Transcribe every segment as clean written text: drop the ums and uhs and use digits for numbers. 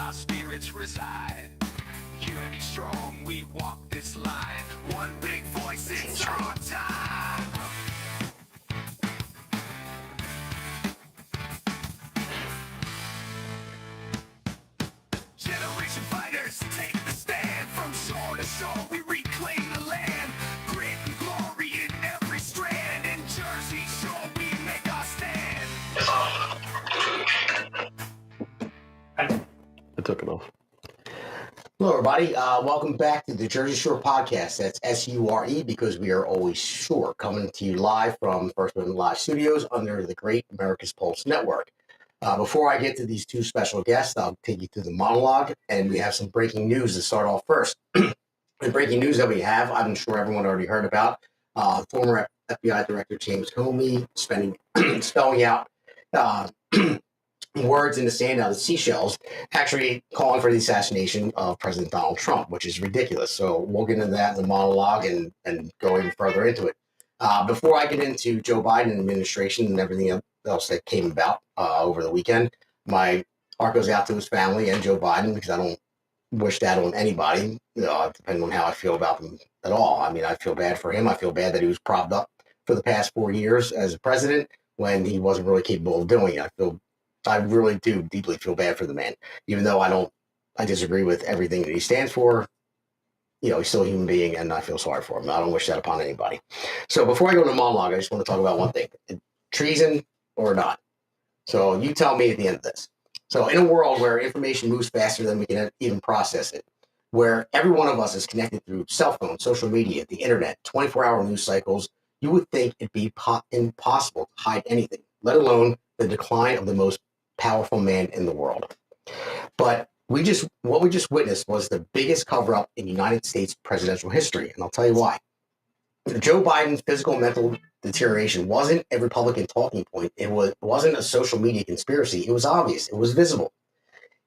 our spirits reside. Unity strong, we walk this line. One big voice, it's our time. Generation fighters take the stand. From shore to shore, we reclaim the land. Grit and glory in every strand. In Jersey Shore, we make our stand. I took it off. Hello, everybody. Welcome back to the Jersey Shore podcast. That's S-U-R-E because we are always sure. Coming to you live from First Women Live Studios under the Great America's Pulse Network. Before I get to these two special guests, I'll take you through the monologue, and we have some breaking news to start off first. The breaking news that we have, I'm sure everyone already heard about. Former FBI Director James Comey spelling out words in the sand out of the seashells, actually calling for the assassination of President Donald Trump, which is ridiculous. So we'll get into that in the monologue and go even further into it. Before I get into Joe Biden administration and everything else that came about over the weekend, my heart goes out to his family and Joe Biden because I don't wish that on anybody, depending on how I feel about them at all. I mean, I feel bad for him. I feel bad that he was propped up for the past 4 years as a president when he wasn't really capable of doing it. I really do deeply feel bad for the man, even though I disagree with everything that he stands for. He's still a human being, and I feel sorry for him. I don't wish that upon anybody. So before I go into monologue, I just want to talk about one thing: treason or not. So you tell me at the end of this. So in a world where information moves faster than we can even process it, where every one of us is connected through cell phone, social media, the internet, 24-hour news cycles, you would think it'd be impossible to hide anything, let alone the decline of the most powerful man in the world. But what we just witnessed was the biggest cover-up in United States presidential history, and I'll tell you why. Joe Biden's physical and mental deterioration wasn't a Republican talking point. It wasn't a social media conspiracy. It was obvious. It was visible.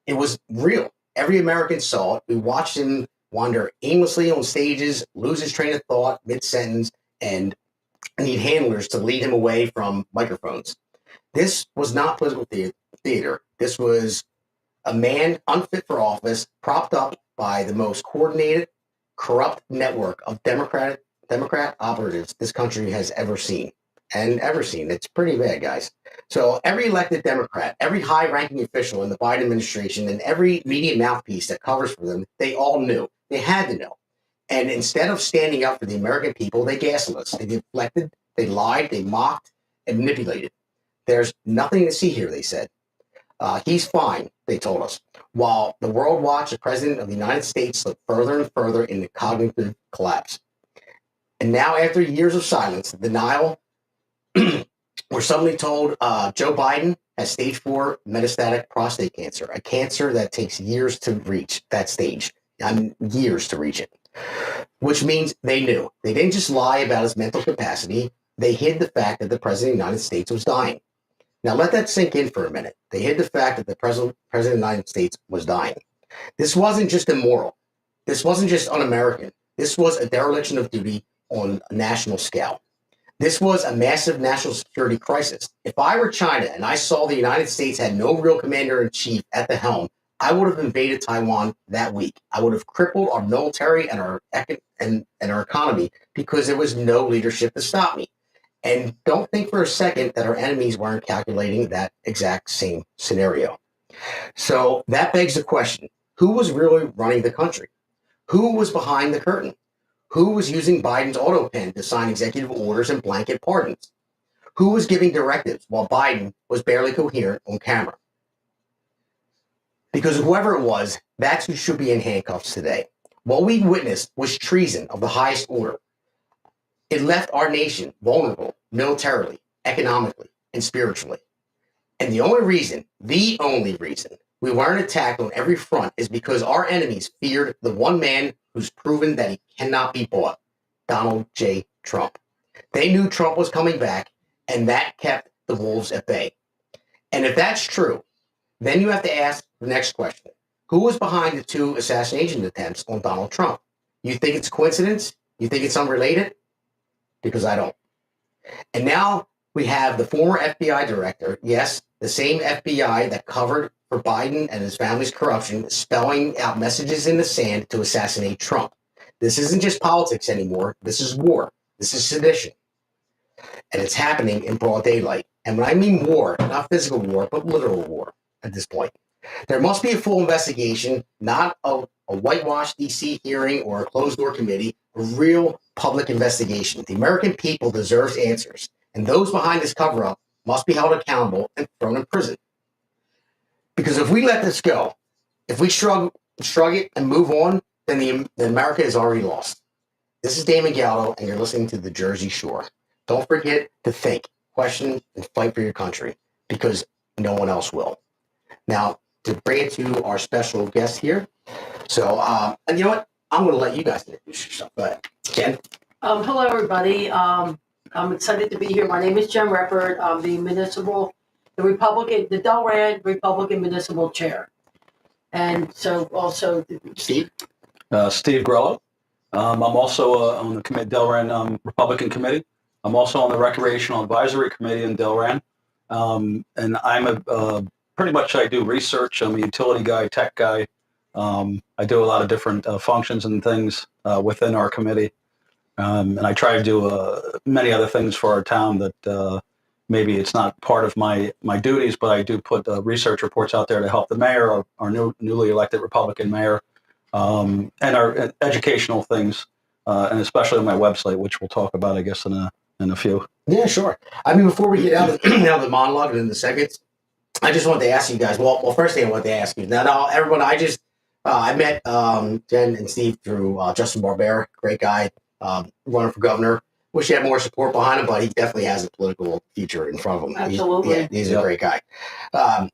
It was real. Every American saw it. We watched him wander aimlessly on stages, lose his train of thought mid-sentence, and need handlers to lead him away from microphones. This was not political theater. This was a man unfit for office, propped up by the most coordinated, corrupt network of Democrat operatives this country has ever seen. It's pretty bad, guys. So every elected Democrat, every high-ranking official in the Biden administration, and every media mouthpiece that covers for them, they all knew. They had to know. And instead of standing up for the American people, they gaslit us. They deflected, they lied, they mocked, and manipulated. There's nothing to see here, they said. He's fine, they told us. While the world watched the president of the United States slip further and further into cognitive collapse. And now, after years of silence, denial, we're suddenly told Joe Biden has stage 4 metastatic prostate cancer, a cancer that takes years to reach that stage. Years to reach it. Which means they knew. They didn't just lie about his mental capacity. They hid the fact that the president of the United States was dying. Now, let that sink in for a minute. They hid the fact that the president of the United States was dying. This wasn't just immoral. This wasn't just un-American. This was a dereliction of duty on a national scale. This was a massive national security crisis. If I were China and I saw the United States had no real commander-in-chief at the helm, I would have invaded Taiwan that week. I would have crippled our military and our economy because there was no leadership to stop me. And don't think for a second that our enemies weren't calculating that exact same scenario. So that begs the question, who was really running the country? Who was behind the curtain? Who was using Biden's auto pen to sign executive orders and blanket pardons? Who was giving directives while Biden was barely coherent on camera? Because whoever it was, that's who should be in handcuffs today. What we witnessed was treason of the highest order. It left our nation vulnerable militarily, economically, and spiritually. And the only reason we weren't attacked on every front is because our enemies feared the one man who's proven that he cannot be bought, Donald J. Trump. They knew Trump was coming back, and that kept the wolves at bay. And if that's true, then you have to ask the next question. Who was behind the 2 assassination attempts on Donald Trump? You think it's coincidence? You think it's unrelated? Because I don't. And now we have the former FBI director, yes, the same FBI that covered for Biden and his family's corruption, spelling out messages in the sand to assassinate Trump. This isn't just politics anymore. This is war. This is sedition. And it's happening in broad daylight. And when I mean war, not physical war, but literal war at this point. There must be a full investigation, not a whitewash DC hearing or a closed-door committee, a real public investigation. The American people deserves answers, and those behind this cover-up must be held accountable and thrown in prison. Because if we let this go, if we shrug it and move on, then America is already lost. This is Damon Galdo, and you're listening to The Jersey Shore. Don't forget to think, question, and fight for your country, because no one else will. Now, to bring it to our special guest here. So, and you know what? I'm going to let you guys introduce yourself. Go ahead. Jen? Hello, everybody. I'm excited to be here. My name is Jen Reppert. I'm the Delran Republican Municipal Chair. And so also... Steve? Steve Grello. I'm also on the Delran Republican Committee. I'm also on the Recreational Advisory Committee in Delran. And I'm pretty much I do research. I'm a utility guy, tech guy. I do a lot of different functions and things within our committee. And I try to do many other things for our town that maybe it's not part of my duties, but I do put research reports out there to help the mayor, our newly elected Republican mayor, and our educational things, and especially on my website, which we'll talk about, I guess, in a few. Yeah, sure. I mean, before we get out of the monologue and in the seconds, I just wanted to ask you guys. Well, first thing I wanted to ask you. Now, everyone, I met Jen and Steve through Justin Barbera, great guy, running for governor. Wish he had more support behind him, but he definitely has a political future in front of him. Absolutely. He's a great guy. But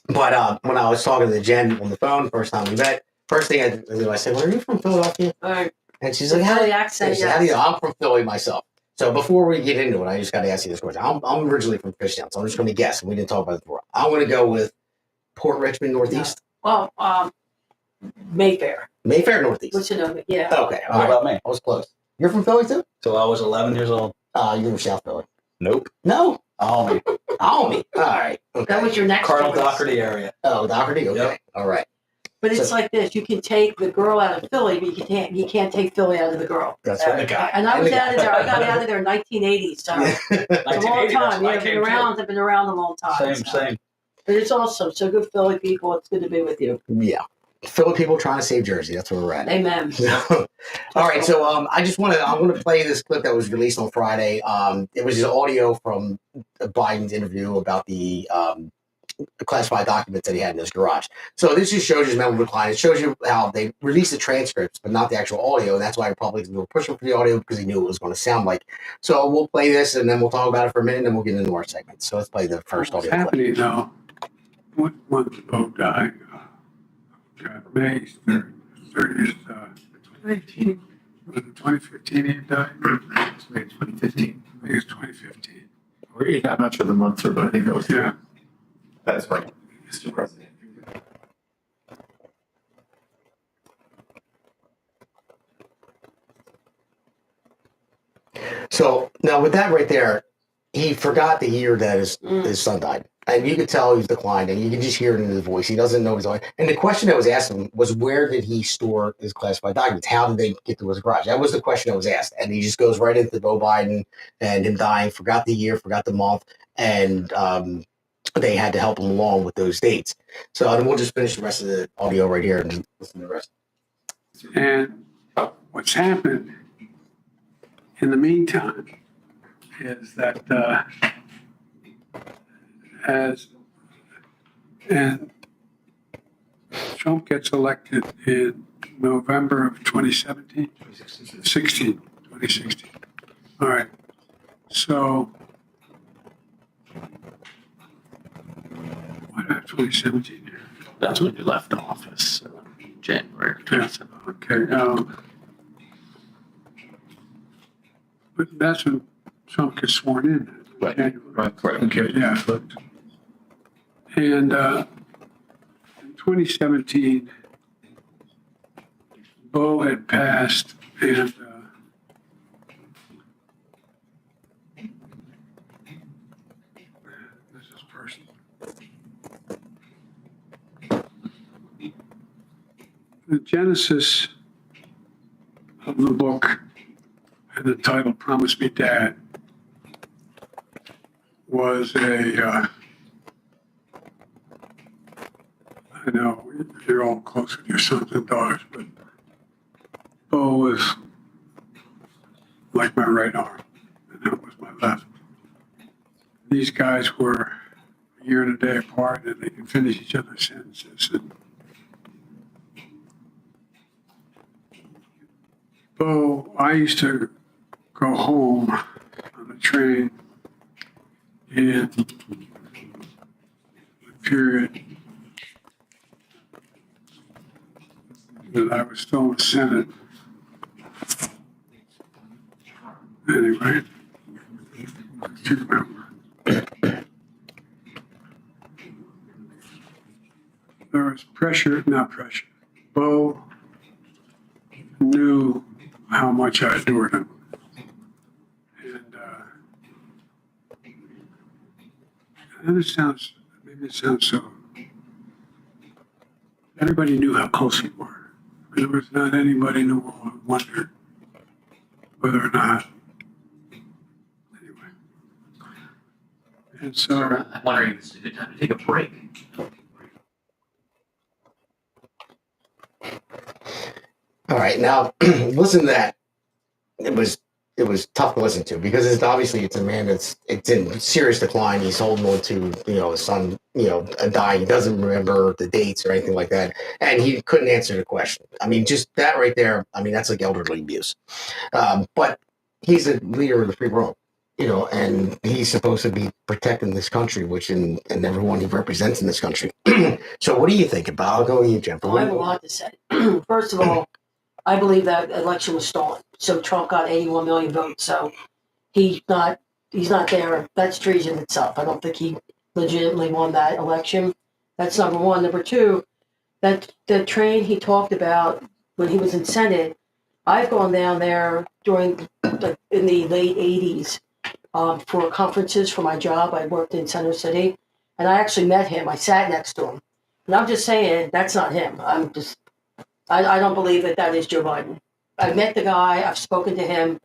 when I was talking to Jen on the phone, first time we met, first thing I said, "Well, are you from Philadelphia?" All right. And she's like, Philly accent, how do you know? I'm from Philly myself. So before we get into it, I just got to ask you this question. I'm originally from Fishtown, so I'm just going to guess. And we didn't talk about it before. I'm going to go with Port Richmond Northeast. Well, Mayfair. Mayfair Northeast. What's your number? Yeah. Okay. What about me? I was close. You're from Philly too? So I was 11 years old. You're from South Philly. Nope. No. Almy. Almy. All right. Okay. That was your next Cardinal choice. Doherty area. Oh, Doherty. Okay. Yep. All right. But it's So- like this: you can take the girl out of Philly, but you can't take Philly out of the girl. That's And the right. guy. And I was And the out of there. I got out of there in 1980, so it's a long 1980, time. that's when I Yeah, came I've been around a long time. Same. But it's awesome. So good Philly people. It's good to be with you. Yeah. Philly people trying to save Jersey. That's where we're at. Amen. All right, so I want to play this clip that was released on Friday. It was his audio from Biden's interview about the classified documents that he had in his garage. So this just shows you his mental decline. It shows you how they released the transcripts, but not the actual audio, and that's why Republicans were pushing for the audio because he knew it was going to sound like. So we'll play this, and then we'll talk about it for a minute, and then we'll get into our segment. So let's play the first What's audio clip. happening now? One vote died. May 30th, 2018. Was it 2015 he died? It's May 2015. I think it's 2015. I'm not sure the months are, but I think that was Yeah. That's right, Mr. President. So now with that right there, he forgot the year that his son died. And you could tell he's declined, and you can just hear it in his voice. He doesn't know his own. And the question that was asked him was, where did he store his classified documents? How did they get to his garage? That was the question that was asked. And he just goes right into Beau Biden and him dying, forgot the year, forgot the month, and they had to help him along with those dates. So then we'll just finish the rest of the audio right here and just listen to the rest. And what's happened in the meantime is that and Trump gets elected in November of 2017, 2016. All right. So, what about 2017? That's when you left office, January of 2017. Okay. But that's when Trump gets sworn in. Right. January. Right. Okay, yeah. And in 2017, Beau had passed, and this is personal. the genesis of the book and the title Promise Me Dad was I know you're all close with your sons and daughters, but Bo was like my right arm, and that was my left. These guys were a year and a day apart, and they could finish each other's sentences. And Bo, I used to go home on the train in the period that I was still in the Senate. Anyway, do you remember? There was pressure, not pressure. Bo knew how much I adored him. And maybe it sounds so. Everybody knew how close we were. There was not anybody who wondered whether or not. Anyway. And so. I'm wondering if this is a good time to take a break. All right, now listen to that. It was tough to listen to because it's a man it's in serious decline. He's holding on to his son dying. He doesn't remember the dates or anything like that, and he couldn't answer the question. I mean, just that right there. I mean, that's like elderly abuse. But he's a leader of the free world, and he's supposed to be protecting this country, and everyone he represents in this country. So, what do you think about? I'll go with you, Jennifer. Well, I have a lot to say. First of all, I believe that election was stolen. So Trump got 81 million votes. So he's not there. That's treason itself. I don't think he legitimately won that election. That's number one. Number two, that the train he talked about when he was in Senate, I've gone down there in the late 80s for conferences for my job. I worked in Center City, and I actually met him. I sat next to him. And I'm just saying, that's not him. I don't believe that is Joe Biden. I've met the guy. I've spoken to him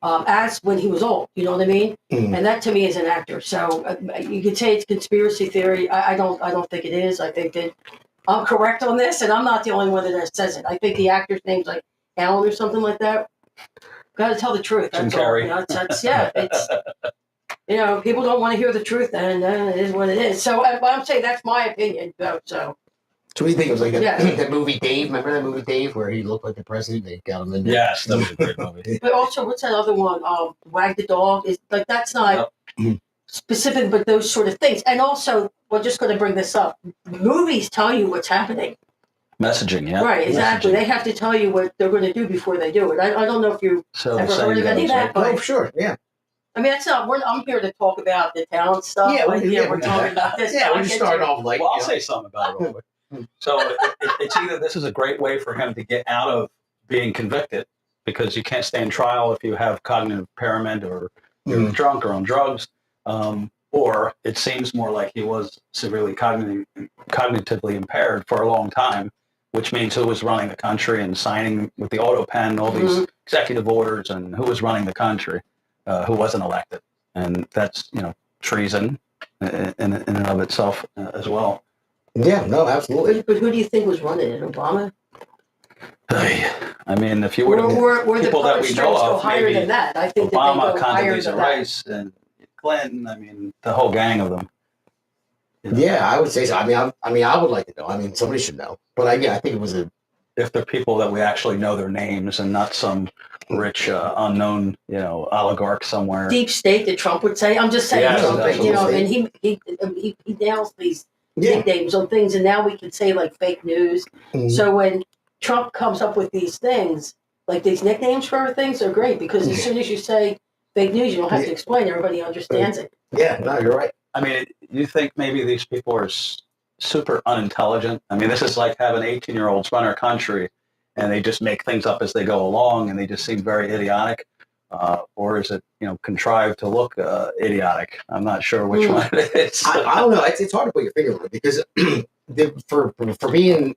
as when he was old. You know what I mean? Mm. And that to me is an actor. So you could say it's conspiracy theory. I don't think it is. I think that I'm correct on this, and I'm not the only one that says it. I think the actor's name's like Alan or something like that. Got to tell the truth. Jim That's all. Carrey. It's people don't want to hear the truth, and it is what it is. So I'm saying that's my opinion. So what do you think? It was like Yeah. that movie Dave. Remember that movie Dave where he looked like the president? They got him in there. Yes, that was a great movie. But also, what's that other one? Wag the Dog is like that's not specific, but those sort of things. And also, we're just going to bring this up. Movies tell you what's happening. Messaging, yeah. Right, exactly. Messaging. They have to tell you what they're going to do before they do it. I don't know if you So ever heard of any of that, Oh, but sure, yeah. I mean, that's not. I'm here to talk about the talent stuff. Yeah, we're talking about this. Yeah, we're just starting off like. Well, I'll say something about it real quick. So it's either this is a great way for him to get out of being convicted because you can't stand trial if you have cognitive impairment or you're drunk or on drugs, or it seems more like he was severely cognitively impaired for a long time, which means who was running the country and signing with the auto pen all these executive orders and who was running the country, who wasn't elected. And that's, treason in and of itself as well. Yeah, no, absolutely. But who do you think was running it? Obama? I mean, if you were to or people the that we know go of, higher maybe than that. I think Obama, that they go higher Condoleezza than Rice, and Clinton. I mean, the whole gang of them. Yeah, I would say so. I mean, I would like to know. I mean, somebody should know. But I think it was if they're people that we actually know their names and not some rich unknown oligarch somewhere. Deep state that Trump would say. I'm just saying, and he nails these nicknames on things, and now we can say like fake news. Mm-hmm. So when Trump comes up with these things, like these nicknames for things, are great because as soon as you say fake news, you don't have to explain. Everybody understands it. Yeah, no, you're right. I mean, you think maybe these people are super unintelligent? I mean, this is like having 18-year-olds run our country, and they just make things up as they go along, and they just seem very idiotic. Or is it, contrived to look idiotic? I'm not sure which one it is. I don't know. It's hard to put your finger on it because for being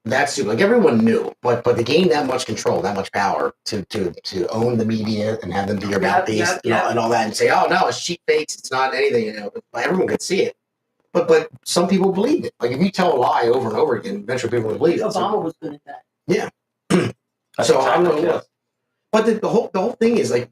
That's like everyone knew, but to gain that much control, that much power to own the media and have them do your mouthpiece and all that, and say, oh no, it's cheap fakes, it's not anything, you know, but everyone could see it. But some people believe it. Like if you tell a lie over and over again, eventually people will believe it. Obama was good at that. Yeah. That's So I don't know exactly what. But the whole thing is like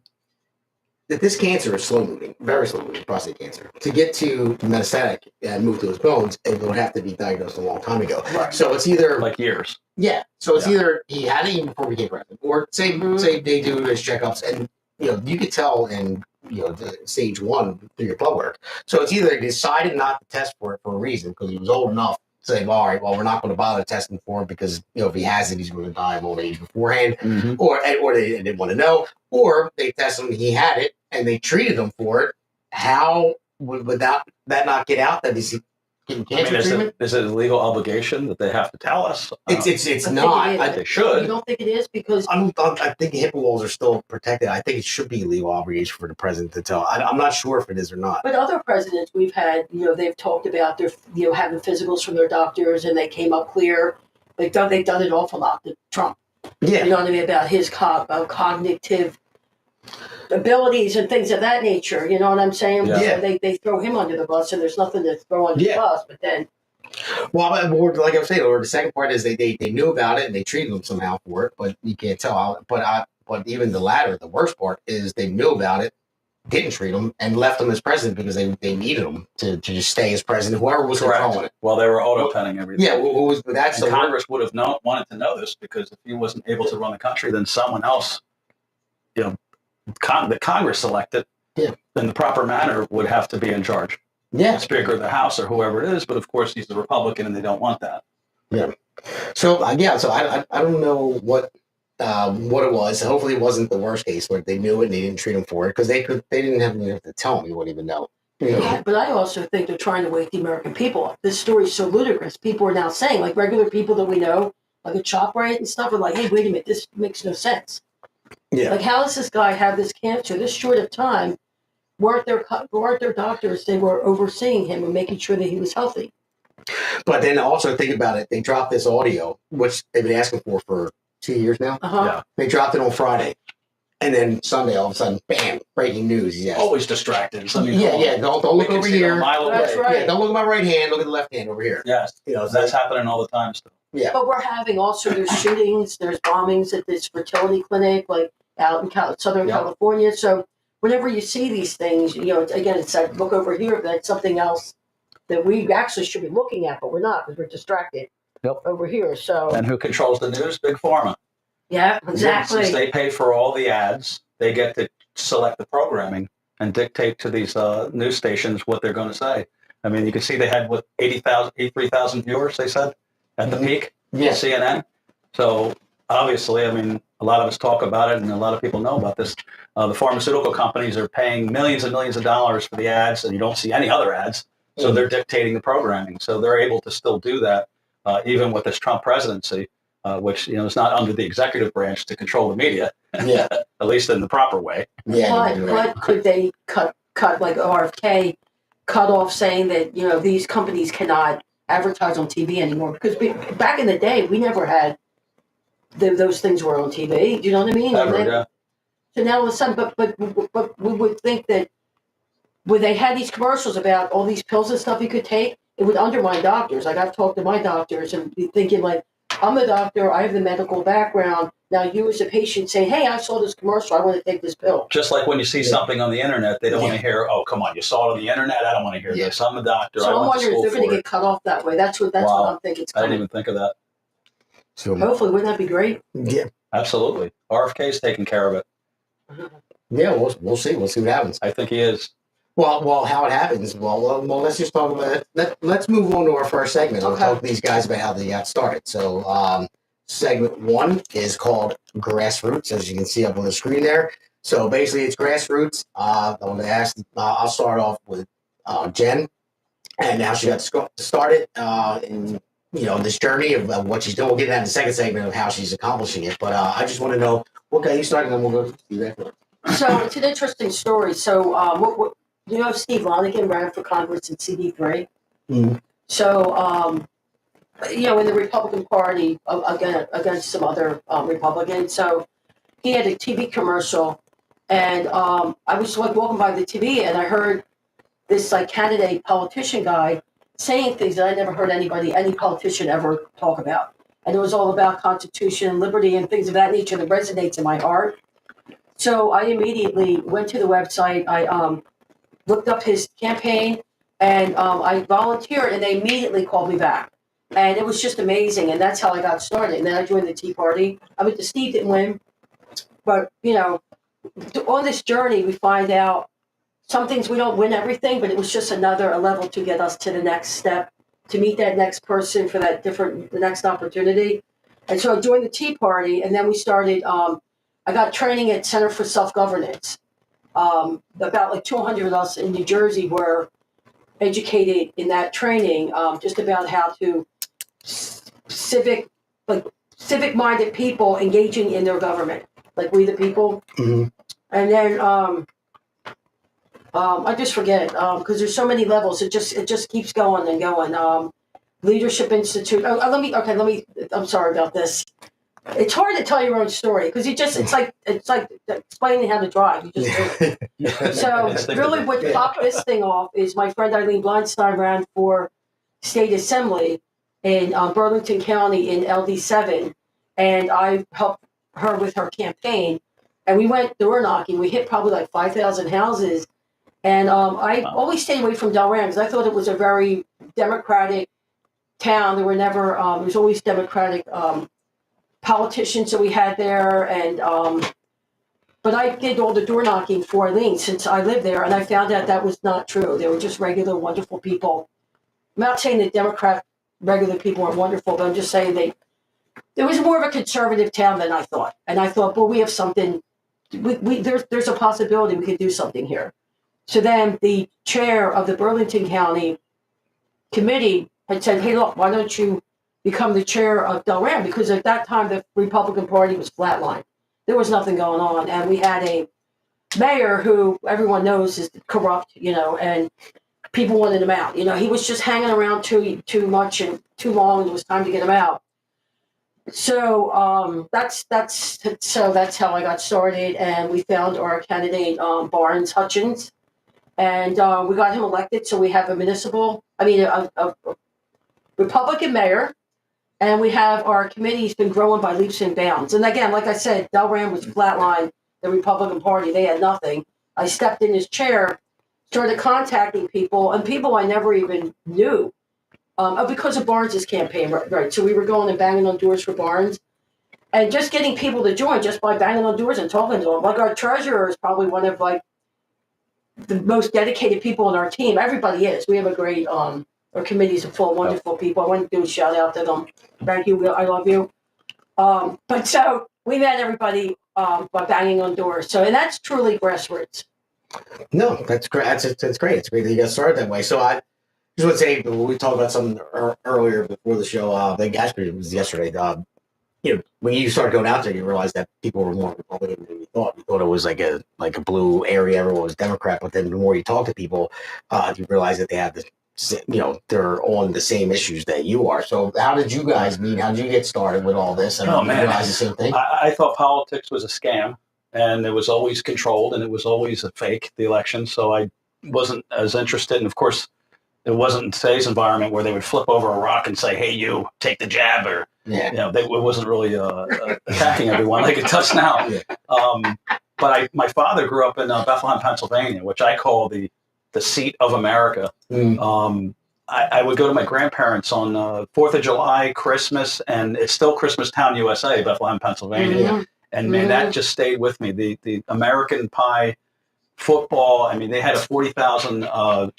that this cancer is slow moving, very slow moving, prostate cancer. To get to metastatic and move to his bones, it would have to be diagnosed a long time ago. Right. So it's either like years. yeah. So it's Yeah. either he had it even before we became president, or say they do his checkups, and you know you could tell in the stage 1 through your blood work. So it's either he decided not to test for it for a reason because he was old enough to say, all right, well we're not going to bother testing for it because if he has it, he's going to die of old age beforehand, or they didn't want to know, or they tested him, he had it, and they treated him for it. How would that not get out that he's getting cancer treatment? Is it a legal obligation that they have to tell us? It's I not. think it is. They should. You don't think it is because I think HIPAA laws are still protected. I think it should be a legal obligation for the president to tell. I'm not sure if it is or not. but other presidents we've had, they've talked about their having physicals from their doctors and they came up clear. They've done it an awful lot to Trump. Yeah. You know what I mean, about his cognitive abilities and things of that nature. You know what I'm saying? Yeah. So they throw him under the bus, and there's nothing to throw under the bus. But then, Well, like I was saying, or the second part is they knew about it and they treated him somehow for it, but you can't tell how. But even the latter, the worst part is they knew about it, didn't treat him, and left him as president because they needed him to just stay as president. Whoever was controlling it. Well, they were auto-penning everything. Yeah, that's and Congress would have wanted to know this because if he wasn't able to run the country, then someone else, that Congress selected, in the proper manner, would have to be in charge. Yeah, Speaker of the House or whoever it is, but of course he's a Republican and they don't want that. Yeah. So I don't know what it was. Hopefully, it wasn't the worst case where they knew it and they didn't treat him for it because they didn't have to tell him. You wouldn't even know. but I also think they're trying to wake the American people up. This story is so ludicrous. People are now saying, like regular people that we know, like a ShopRite and stuff, are like, "Hey, wait a minute, this makes no sense." Yeah. Like, how does this guy have this cancer this short of time? Weren't their doctors? They were overseeing him and making sure that he was healthy. But then also think about it. They dropped this audio, which they've been asking for 2 years now. Yeah. They dropped it on Friday. And then Sunday, all of a sudden, bam, breaking news. Yes. Always distracted. Don't look over here. That's right. Yeah, don't look at my right hand. Look at the left hand over here. Yes. That's happening all the time still. Yeah. But we're having also, there's shootings, there's bombings at this fertility clinic, like out in Southern California. So whenever you see these things, again, it's like, look over here, that's something else that we actually should be looking at, but we're not because we're distracted over here. So. And who controls the news? Big Pharma. Yeah, exactly. Since they pay for all the ads, they get to select the programming and dictate to these news stations what they're going to say. I mean, you can see they had 83,000 viewers, they said, at the peak. Yeah. CNN. So obviously, I mean, a lot of us talk about it and a lot of people know about this. The pharmaceutical companies are paying millions and millions of dollars for the ads and you don't see any other ads. So they're dictating the programming. So they're able to still do that even with this Trump presidency, which, is not under the executive branch to control the media. Yeah. At least in the proper way. Yeah. But could they cut like RFK cut off saying that, these companies cannot advertise on TV anymore? Because back in the day, we never had those things were on TV. Do you know what I mean? Yeah. So now all of a sudden, but we would think that when they had these commercials about all these pills and stuff you could take, it would undermine doctors. Like I've talked to my doctors and be thinking like, I'm a doctor, I have the medical background. Now you as a patient say, hey, I saw this commercial, I want to take this pill. Just like when you see something on the internet, they don't want to hear, oh, come on, you saw it on the internet? I don't want to hear this. I'm a doctor. So I'm wondering if they're going to get cut off that way. That's what I'm thinking. I didn't even think of that. So hopefully, wouldn't that be great? Yeah. Absolutely. RFK's taking care of it. Yeah, we'll see. We'll see what happens. I think he is. Well, how it happens. Well, let's just talk about it. Let's move on to our first segment. I'll talk to these guys about how they got started. So, segment 1 is called Grassroots, as you can see up on the screen there. So basically, it's grassroots. I'm going to ask. I'll start off with Jen, and how she got started in this journey of what she's doing. We'll get that in the second segment of how she's accomplishing it. But I just want to know what got you started, and then we'll go do that. So it's an interesting story. So what Steve Lonigan ran for Congress in CD3. Mm-hmm. So in the Republican Party again against some other Republicans. So he had a TV commercial, and I was like walking by the TV, and I heard this like candidate politician guy saying things that I never heard any politician ever talk about. And it was all about Constitution and liberty and things of that nature that resonates in my heart. So I immediately went to the website. I looked up his campaign, and I volunteered, and they immediately called me back. And it was just amazing, and that's how I got started. And then I joined the Tea Party. I mean, Steve didn't win, but on this journey, we find out some things we don't win everything, but it was just a level to get us to the next step, to meet that next person for the next opportunity. And so I joined the Tea Party, and then we started. I got training at Center for Self-Governance. About like 200 of us in New Jersey were educated in that training, just about how to civic-minded people engaging in their government, like we the people. Mhm. And then I just forget because there's so many levels. It just keeps going and going. Leadership Institute. Let me. I'm sorry about this. It's hard to tell your own story because it's like explaining how to drive. You just do it. So really what popped this thing off is my friend Eileen Blindstein ran for state assembly in Burlington County in LD7, and I helped her with her campaign, and we went door knocking. We hit probably like 5,000 houses, and I always stayed away from Delran because I thought it was a very Democratic town. There were never there was always Democratic politicians that we had there, and but I did all the door knocking for Eileen since I lived there, and I found out that was not true. They were just regular, wonderful people. I'm not saying that Democrat regular people are wonderful, but I'm just saying there was more of a conservative town than I thought, and I thought, well, we have something. There's a possibility we could do something here. So then the chair of the Burlington County committee had said, hey, look, why don't you become the chair of Delran? Because at that time, the Republican Party was flatlined. There was nothing going on. And we had a mayor who everyone knows is corrupt, and people wanted him out. He was just hanging around too much and too long, and it was time to get him out. So that's how I got started, and we found our candidate Barnes Hutchins, and we got him elected. So we have a Republican mayor, and we have our committee's been growing by leaps and bounds. And again, like I said, Delran was flatlined, the Republican Party. They had nothing. I stepped in his chair, started contacting people, and people I never even knew because of Barnes's campaign, right? So we were going and banging on doors for Barnes, and just getting people to join just by banging on doors and talking to them. Like our treasurer is probably one of the most dedicated people on our team. Everybody is. We have a great our committees are full of wonderful people. I want to do a shout out to them. Thank you. I love you. But so we met everybody by banging on doors. So, and that's truly grassroots. No, that's great. That's great. It's great that you got started that way. So I just want to say, we talked about something earlier before the show. I think actually it was yesterday. When you started going out there, you realized that people were more Republican than you thought. You thought it was like a blue area, everyone was Democrat. But then the more you talk to people, you realize that they have this. They're on the same issues that you are. So how did you guys meet? How did you get started with all this? And Oh, man. You realize the same thing? I thought politics was a scam, and it was always controlled, and it was always a fake, the election. So I wasn't as interested. And of course, it wasn't in today's environment where they would flip over a rock and say, hey, you, take the jab. Or, it wasn't really attacking everyone like it does now. Yeah. But my father grew up in Bethlehem, Pennsylvania, which I call the seat of America. I would go to my grandparents on 4th of July, Christmas, and it's still Christmas Town, USA, Bethlehem, Pennsylvania. Mm-hmm. And man, that just stayed with me. The American Pie football, they had a 40,000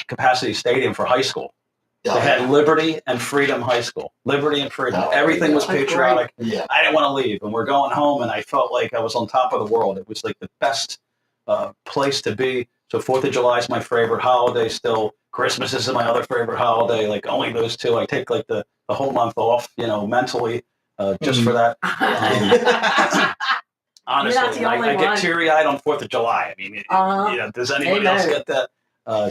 capacity stadium for high school. They had Liberty and Freedom High School. Liberty and Freedom. Everything was patriotic. Yeah. I didn't want to leave. And we're going home, and I felt like I was on top of the world. It was like the best place to be. So 4th of July is my favorite holiday still. Christmas is my other favorite holiday. Like only those two. I take like the whole month off, mentally, just for that. Honestly, I get teary-eyed on 4th of July. Does anybody else get that?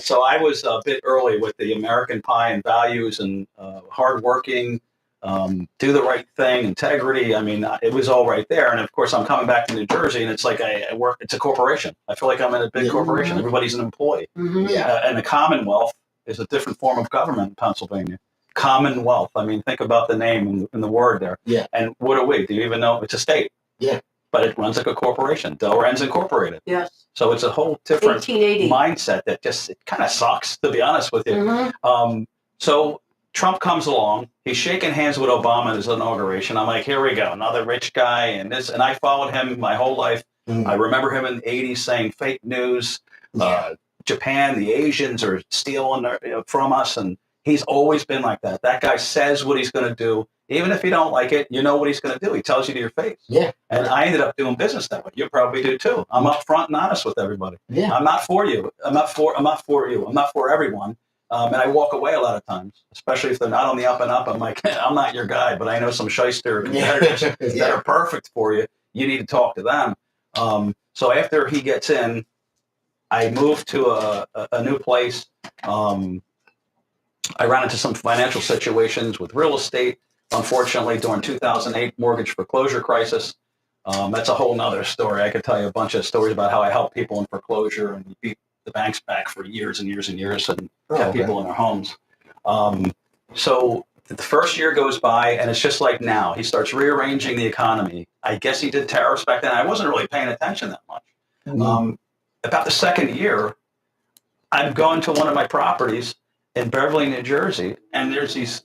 So I was a bit early with the American Pie and values and hardworking, do the right thing, integrity. I mean, it was all right there. And of course, I'm coming back to New Jersey, and it's like I work. It's a corporation. I feel like I'm in a big corporation. Everybody's an employee. Yeah. And the Commonwealth is a different form of government in Pennsylvania. Commonwealth. I mean, think about the name and the word there. Yeah. And what are we? Do you even know? It's a state. Yeah. But it runs like a corporation. Delran's Incorporated. Yes. So it's a whole different 1880. mindset that just it kind of sucks, to be honest with you. So Trump comes along. He's shaking hands with Obama at his inauguration. I'm like, here we go, another rich guy, and this. And I followed him my whole life. I remember him in the '80s saying fake news. Japan, the Asians are stealing from us, and he's always been like that. That guy says what he's going to do. Even if you don't like it, you know what he's going to do. He tells you to your face. Yeah. And I ended up doing business that way. You probably do too. I'm upfront and honest with everybody. Yeah. I'm not for you. I'm not for you. I'm not for everyone. And I walk away a lot of times, especially if they're not on the up and up. I'm like, I'm not your guy, but I know some shyster competitors that are perfect for you. You need to talk to them. So after he gets in, I moved to a new place. I ran into some financial situations with real estate. Unfortunately, during 2008 mortgage foreclosure crisis, that's a whole nother story. I could tell you a bunch of stories about how I helped people in foreclosure and beat the banks back for years and years and years and kept people in their homes. So the first year goes by, and it's just like now. He starts rearranging the economy. I guess he did tariffs back then. I wasn't really paying attention that much. About the second year, I'm going to one of my properties in Beverly, New Jersey, and there's these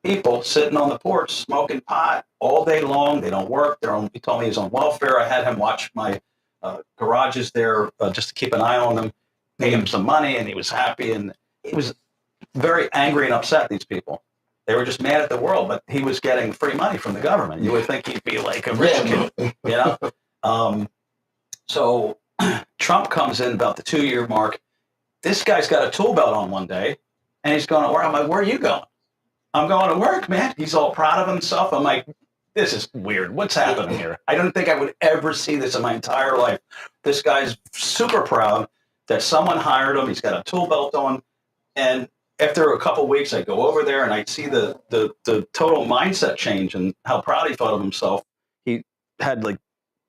people sitting on the porch smoking pot all day long. They don't work. He told me he's on welfare. I had him watch my garages there just to keep an eye on them, pay him some money, and he was happy. And he was very angry and upset, these people. They were just mad at the world, but he was getting free money from the government. You would think he'd be like a rich kid, you know? So Trump comes in about the 2-year mark. This guy's got a tool belt on one day, and he's going to work. I'm like, where are you going? I'm going to work, man. He's all proud of himself. I'm like, this is weird. What's happening here? I don't think I would ever see this in my entire life. This guy's super proud that someone hired him. He's got a tool belt on. And after a couple of weeks, I go over there and I see the total mindset change and how proud he thought of himself. He had like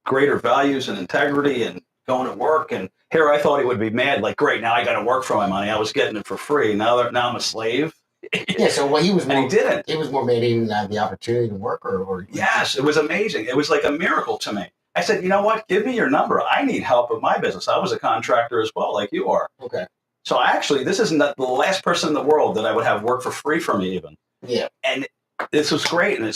greater values and integrity and going to work. And here I thought he would be mad, like, great, now I got to work for my money. I was getting it for free. Now I'm a slave. Yeah, so he was more, and he didn't. It was more made he didn't have the opportunity to work or Yes, it was amazing. It was like a miracle to me. I said, you know what? Give me your number. I need help with my business. I was a contractor as well, like you are. Okay. So actually, this isn't the last person in the world that I would have work for free for me even. Yeah. And this was great. And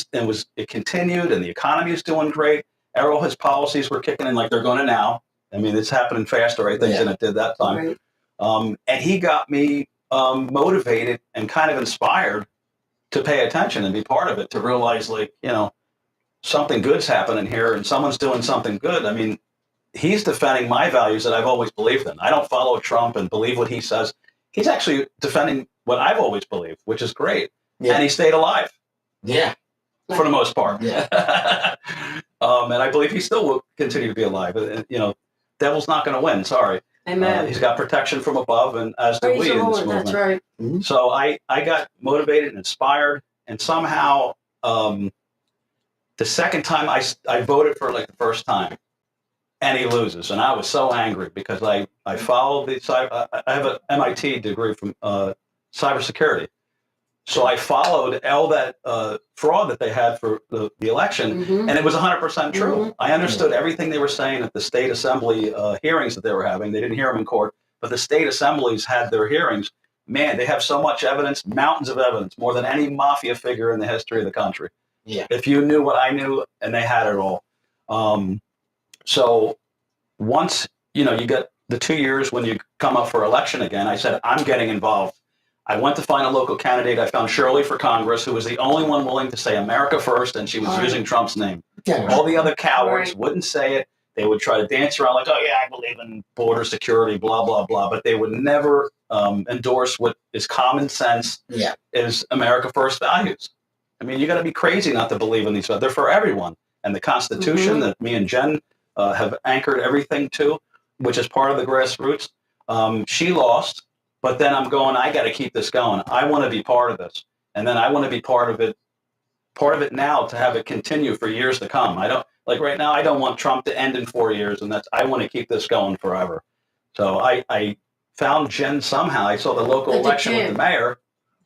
it continued, and the economy is doing great. All his policies were kicking in like they're going to now. I mean, it's happening faster, I think, than it did that time. Right. And he got me motivated and kind of inspired to pay attention and be part of it, to realize, like, you know, something good's happening here and someone's doing something good. I mean, he's defending my values that I've always believed in. I don't follow Trump and believe what he says. He's actually defending what I've always believed, which is great. Yeah. And he stayed alive. Yeah. For the most part. Yeah. And I believe he still will continue to be alive. You know, devil's not going to win. Sorry. Amen. He's got protection from above, and as do we in this movement. That's right. Mm-hmm. So I got motivated and inspired, and somehow the second time I voted for like the first time, and he loses, and I was so angry because I followed I have an MIT degree from cybersecurity. So I followed all that fraud that they had for the election, and it was 100% true. I understood everything they were saying at the state assembly hearings that they were having. They didn't hear them in court, but the state assemblies had their hearings. Man, they have so much evidence, mountains of evidence, more than any mafia figure in the history of the country. Yeah. If you knew what I knew, and they had it all. So once, you know, you get the 2 years when you come up for election again, I said, I'm getting involved. I went to find a local candidate. I found Shirley for Congress, who was the only one willing to say America first, and she was using Trump's name. Yeah. All the other cowards wouldn't say it. They would try to dance around like, oh, yeah, I believe in border security, blah, blah, blah. But they would never endorse what is common sense, is America first values. I mean, you got to be crazy not to believe in these. They're for everyone. And the Constitution that me and Jen have anchored everything to, which is part of the grassroots. She lost. But then I'm going, I got to keep this going. I want to be part of this. And then I want to be part of it part of it now to have it continue for years to come. I don't like right now. I don't want Trump to end in 4 years, and I want to keep this going forever. So I found Jen somehow. I saw the local At the election with gym. the mayor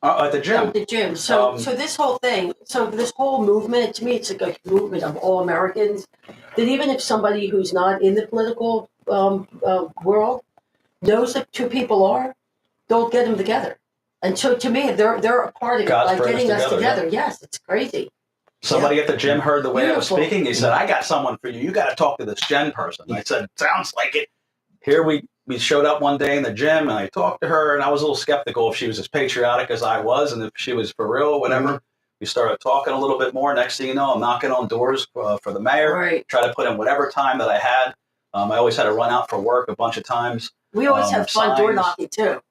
at the gym. At the gym. So Um, so this whole thing, so this whole movement, to me, it's like a movement of all Americans. That even if somebody who's not in the political world knows that two people are, they'll get them together. And so to me, they're a part of it, God's like brought us getting us together, together. Yes, it's crazy. Somebody at the gym heard the way I was Beautiful. speaking. He said, "I got someone for you. You got to talk to this Jen person." I said, "Sounds like it." Here we showed up one day in the gym, and I talked to her, and I was a little skeptical if she was as patriotic as I was, and if she was for real or whatever. Mhm. We started talking a little bit more. Next thing you know, I'm knocking on doors for the mayor. Right. Try to put in whatever time that I had. I always had to run out for work a bunch of times. We always have fun door signs. knocking too.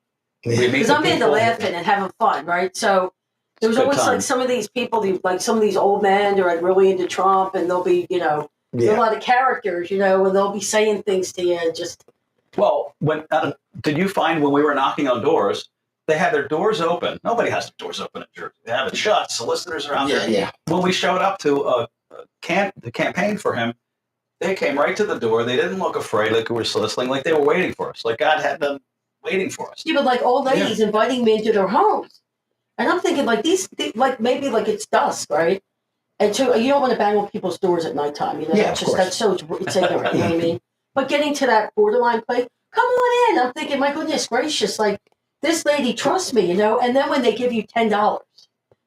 We meet Because the I'm into people. laughing and having fun, right? So there was Good always time. like some of these people, like some of these old men, they're like really into Trump, and they'll be, there are a Yeah. lot of characters, and they'll be saying things to you, and just Well, did you find when we were knocking on doors, they had their doors open? Nobody has their doors open in Jersey. They have it shut. Solicitors are out there. Yeah. When we showed up to the campaign for him, they came right to the door. They didn't look afraid like we were soliciting, like they were waiting for us. Like God had them waiting for us. but like old ladies inviting me into their homes, and I'm thinking like like maybe like it's dusk, right? And so you don't want to bang on people's doors at nighttime, Yeah, It's of just course. that's so it's ignorant, you know what I mean? But getting to that borderline place, come on in. I'm thinking, my goodness gracious, like this lady trusts me, And then when they give you $10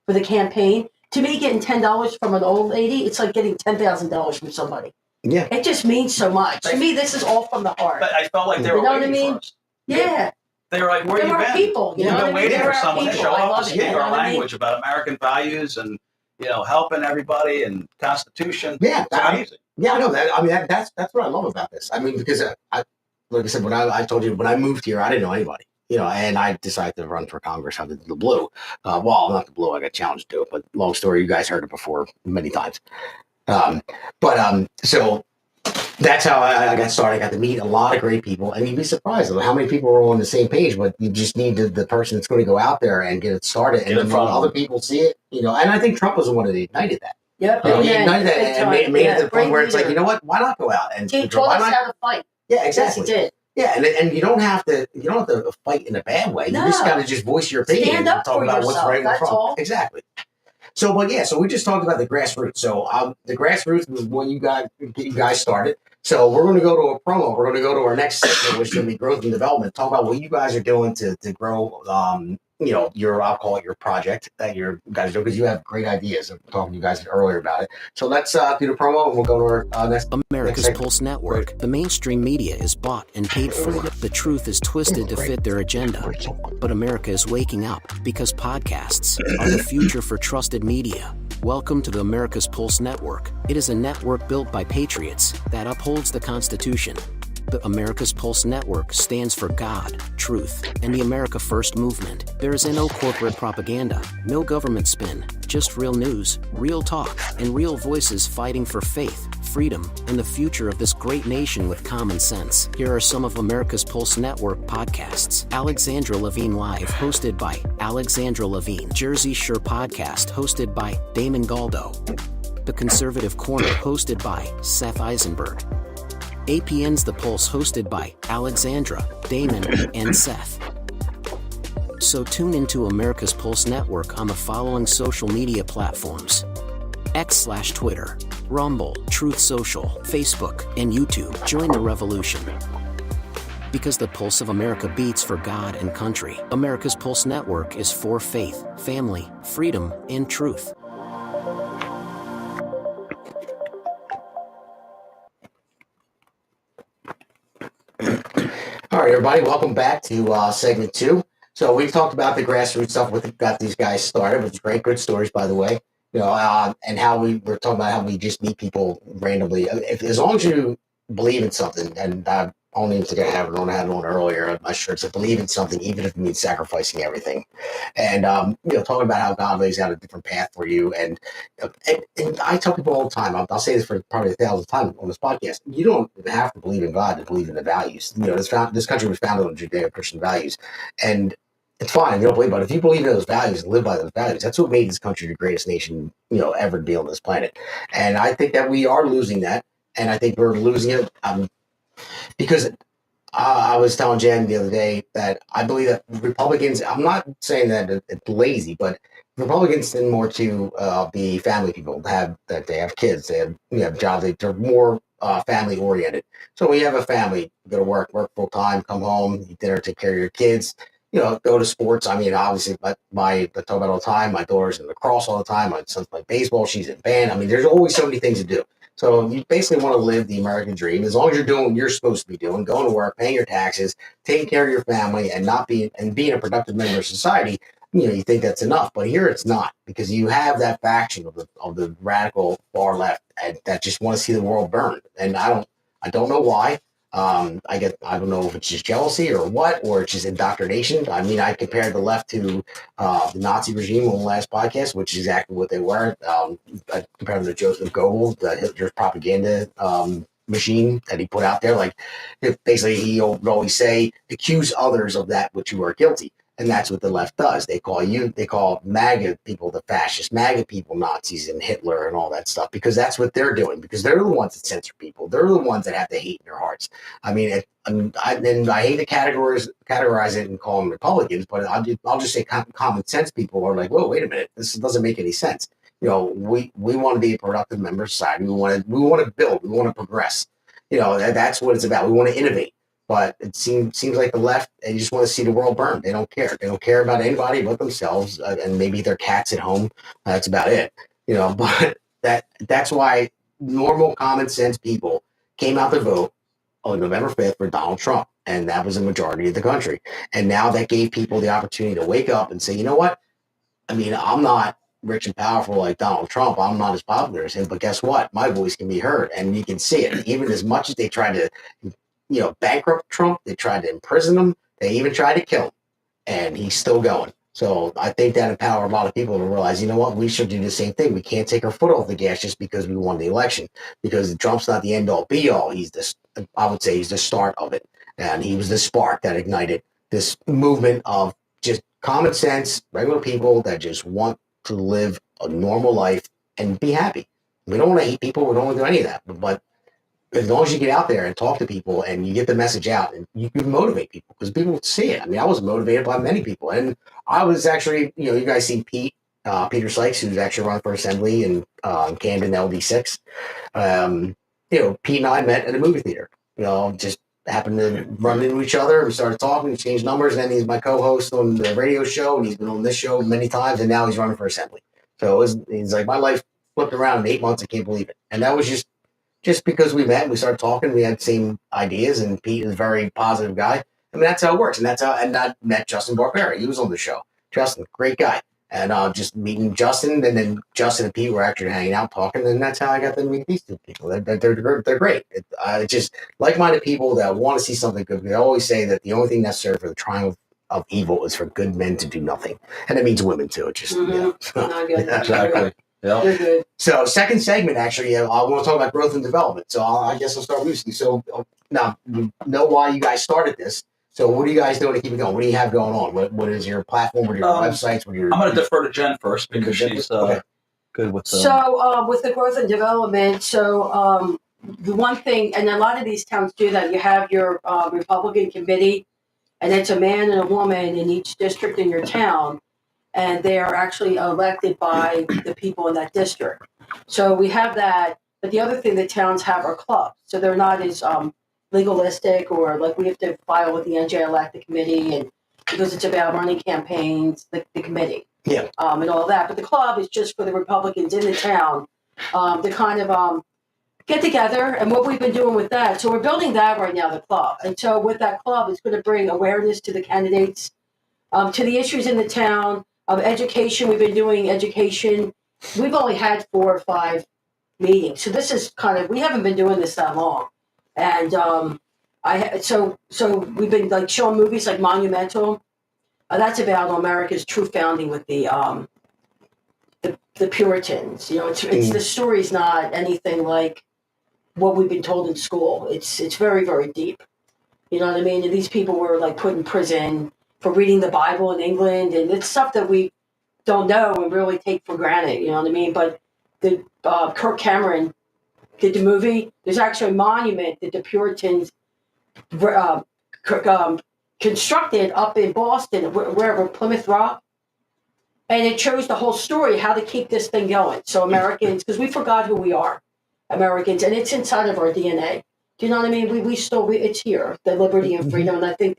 for the campaign, to me, getting $10 from an old lady, it's like getting $10,000 from somebody. Yeah. It just means so much. To me, this is all from the heart. But I felt like they were You know what waiting I mean? for us. Yeah. They were like, "Where There you are been? people, you We've know what I been mean? waiting There for are someone to people. show I up love to it, speak you know our what I mean? language about American values and helping everybody and Constitution." Yeah. It's amazing. Yeah, I know that. I mean, that's what I love about this. I mean, because like I said, when I told you when I moved here, I didn't know anybody, and I decided to run for Congress out of the blue. Well, not the blue. I got challenged to do it, but long story. You guys heard it before many times. So that's how I got started. I got to meet a lot of great people, and you'd be surprised at how many people are on the same page. But you just need the person that's going to go out there and get it started, and then when other people see it, And I think Trump was the one that ignited that. Yep. He ignited that and made it to the point where it's like, you know what? Why not go out and He taught why us not? how to fight. Yeah, Yes, exactly. he did. Yeah, and you don't have to fight in a bad way. No. You just got to just voice your opinion Stand and up talk for about what's yourself, right and what's that's wrong. all. Exactly. So, so we just talked about the grassroots. So the grassroots was what you guys started. So we're going to go to a promo. We're going to go to our next segment, which is going to be growth and development. Talk about what you guys are doing to grow. I'll call it your project that you guys do because you have great ideas. I'm talking to you guys earlier about it. So let's do the promo and we'll go to our next. America's segment. Pulse Network. The mainstream media is bought and paid for. The truth is twisted to fit their agenda. But America is waking up because podcasts are the future for trusted media. Welcome to the America's Pulse Network. It is a network built by patriots that upholds the Constitution. The America's Pulse Network stands for God, truth, and the America First movement. There is no corporate propaganda, no government spin, just real news, real talk, and real voices fighting for faith, freedom, and the future of this great nation with common sense. Here are some of America's Pulse Network podcasts. Alexandra Levine Live, hosted by Alexandra Levine. Jersey Shore Podcast, hosted by Damon Galdo. The Conservative Corner, hosted by Seth Eisenberg. APN's The Pulse, hosted by Alexandra, Damon, and Seth. So tune into America's Pulse Network on the following social media platforms: X/Twitter, Rumble, Truth Social, Facebook, and YouTube. Join the revolution. Because the pulse of America beats for God and country. America's Pulse Network is for faith, family, freedom, and truth. All right, everybody, welcome back to segment 2. So we've talked about the grassroots stuff, what got these guys started, which is great, good stories, by the way. And how we were talking about how we just meet people randomly. As long as you believe in something, and I only think I had it on earlier on my shirt, to believe in something, even if it means sacrificing everything. And talking about how God lays out a different path for you. And I tell people all the time, I'll say this for probably 1,000 times on this podcast, you don't have to believe in God to believe in the values. This country was founded on Judeo-Christian values. And it's fine. They don't believe, but if you believe in those values and live by those values, that's what made this country the greatest nation, ever to be on this planet. And I think that we are losing that, and I think we're losing it because I was telling Jen the other day that I believe that Republicans. I'm not saying that it's lazy, but Republicans tend more to be family people. They have kids, they have jobs. They're more family oriented. So when you have a family, you go to work full time, come home, eat dinner, take care of your kids. Go to sports. I mean, obviously, I talk about all the time. My daughter's in lacrosse all the time. My son's playing baseball. She's in band. I mean, there's always so many things to do. So you basically want to live the American dream as long as you're doing what you're supposed to be doing, going to work, paying your taxes, taking care of your family, and being a productive member of society. You think that's enough, but here it's not, because you have that faction of the radical far left that just want to see the world burn, and I don't know why. I don't know if it's just jealousy or what, or it's just indoctrination. I mean, I compared the left to the Nazi regime on the last podcast, which is exactly what they were. I compared them to Joseph Goebbels, the Hitler's propaganda machine that he put out there. Like, basically, he would always say, accuse others of that which you are guilty. And that's what the left does. They call MAGA people the fascists, MAGA people Nazis and Hitler and all that stuff, because that's what they're doing, because they're the ones that censor people. They're the ones that have the hate in their hearts. I mean, I hate to categorize it and call them Republicans, but I'll just say common sense people are like, whoa, wait a minute, this doesn't make any sense. We want to be a productive member of society. We want to build. We want to progress. That's what it's about. We want to innovate. But it seems like the left, they just want to see the world burn. They don't care. They don't care about anybody but themselves, and maybe their cats at home. That's about it. But that's why normal common sense people came out to vote on November 5th for Donald Trump, and that was a majority of the country. And now that gave people the opportunity to wake up and say, you know what? I mean, I'm not rich and powerful like Donald Trump. I'm not as popular as him, but guess what? My voice can be heard, and you can see it. Even as much as they tried to bankrupt Trump, they tried to imprison him, they even tried to kill him, and he's still going. So I think that empowered a lot of people to realize, you know what, we should do the same thing. We can't take our foot off the gas just because we won the election, because Trump's not the end all be all. I would say he's the start of it. And he was the spark that ignited this movement of just common sense, regular people that just want to live a normal life and be happy. We don't want to hate people. We don't want to do any of that. But as long as you get out there and talk to people and you get the message out, and you can motivate people, because people see it. I mean, I was motivated by many people, and I was actually, you guys see Peter Sykes, who's actually running for assembly in Camden LD6. Pete and I met at a movie theater. Just happened to run into each other. We started talking, changed numbers, and then he's my co-host on the radio show, and he's been on this show many times, and now he's running for assembly. So he's like, my life flipped around in 8 months. I can't believe it. And that was just because we met and we started talking, we had the same ideas, and Pete is a very positive guy. I mean, that's how it works. And I met Justin Barbera. He was on the show. Justin, great guy. And just meeting Justin, and then Justin and Pete were actually hanging out talking, and that's how I got to meet these two people. They're great. It's just like-minded people that want to see something good. They always say that the only thing necessary for the triumph of evil is for good men to do nothing. And that means women too. It just, I get it. Exactly. Yeah. You're good. So second segment, actually, I want to talk about growth and development. So I guess I'll start with you. So now you know why you guys started this. So what are you guys doing to keep it going? What do you have going on? What is your platform? What are your websites? What are your? I'm going to defer to Jen first, because she's Okay. good with. So with the growth and development, the one thing, and a lot of these towns do that, you have your Republican committee, and it's a man and a woman in each district in your town, and they are actually elected by the people in that district. So we have that, but the other thing that towns have are clubs. So they're not as legalistic, or like we have to file with the NJLAC, the committee, and because it's about running campaigns, the committee. Yeah. And all that. But the club is just for the Republicans in the town to kind of get together. And what we've been doing with that, so we're building that right now, the club. And so with that club, it's going to bring awareness to the candidates, to the issues in the town, of education. We've been doing education. We've only had 4 or 5 meetings. So this is we haven't been doing this that long. And so we've been like showing movies like Monumental. That's about America's true founding with the Puritans. It's the story's not anything like what we've been told in school. It's very, very deep. You know what I mean? And these people were like put in prison, for reading the Bible in England, and it's stuff that we don't know and really take for granted. You know what I mean? But the Kirk Cameron did the movie. There's actually a monument that the Puritans constructed up in Boston, wherever, Plymouth Rock. And it shows the whole story, how to keep this thing going. So Americans, because we forgot who we are, Americans, and it's inside of our DNA. Do you know what I mean? It's here, the liberty and freedom. And I think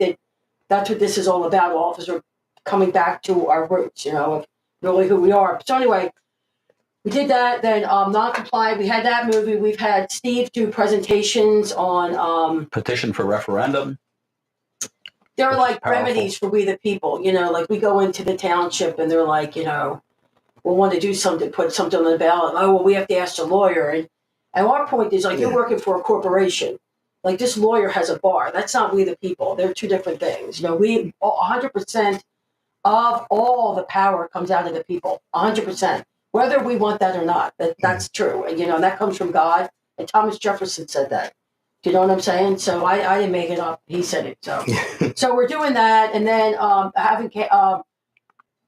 that's what this is all about. All of us are coming back to our roots, of really who we are. So anyway, we did that. Then non-compliant, we had that movie. We've had Steve do presentations on Petition for referendum. they're Which is like powerful. remedies for we the people, like we go into the township and they're like, we'll want to do something, put something on the ballot. Oh, well, we have to ask the lawyer. And our point is, like, you're working for a corporation. Like, this lawyer has a bar. That's not we the people. They're two different things. We 100% of all the power comes out of the people. 100%. Whether we want that or not. That's true. And, and that comes from God. And Thomas Jefferson said that. Do you know what I'm saying? So I didn't make it up. He said it. So so we're doing that. And then having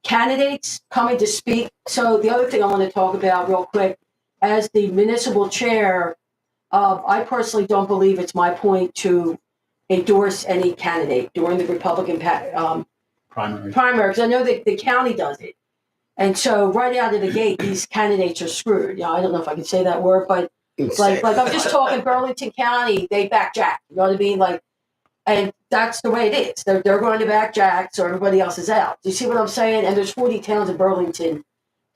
candidates coming to speak. So the other thing I want to talk about real quick, as the municipal chair, I personally don't believe it's my point to endorse any candidate during the Republican Primary. because I know that the county does it. And so right out of the gate, these candidates are screwed. I don't know if I can say that word, but like I'm just talking Burlington County, they back Jack. You know what I mean? And that's the way it is. They're going to back Jack, so everybody else is out. Do you see what I'm saying? And there's 40 towns in Burlington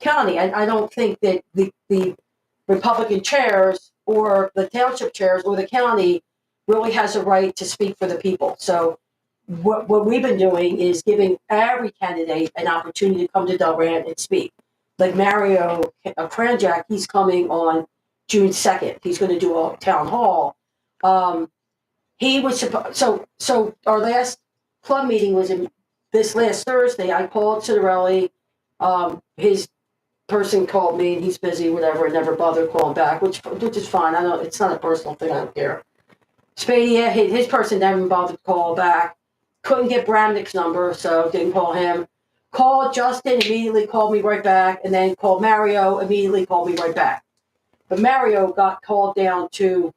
County. I don't think that the Republican chairs or the township chairs or the county really has a right to speak for the people. So what we've been doing is giving every candidate an opportunity to come to Delran and speak. Like Mario Kranjak, he's coming on June 2nd. He's going to do a town hall. He was supposed. So our last club meeting was this last Thursday. I called Citarelli. His person called me, and he's busy, whatever, and never bothered calling back, which is fine. I don't. It's not a personal thing. I don't care. Spadia, his person never bothered to call back. Couldn't get Bramnick's number, so didn't call him. Called Justin, immediately called me right back, and then called Mario, immediately called me right back. But Mario got called down to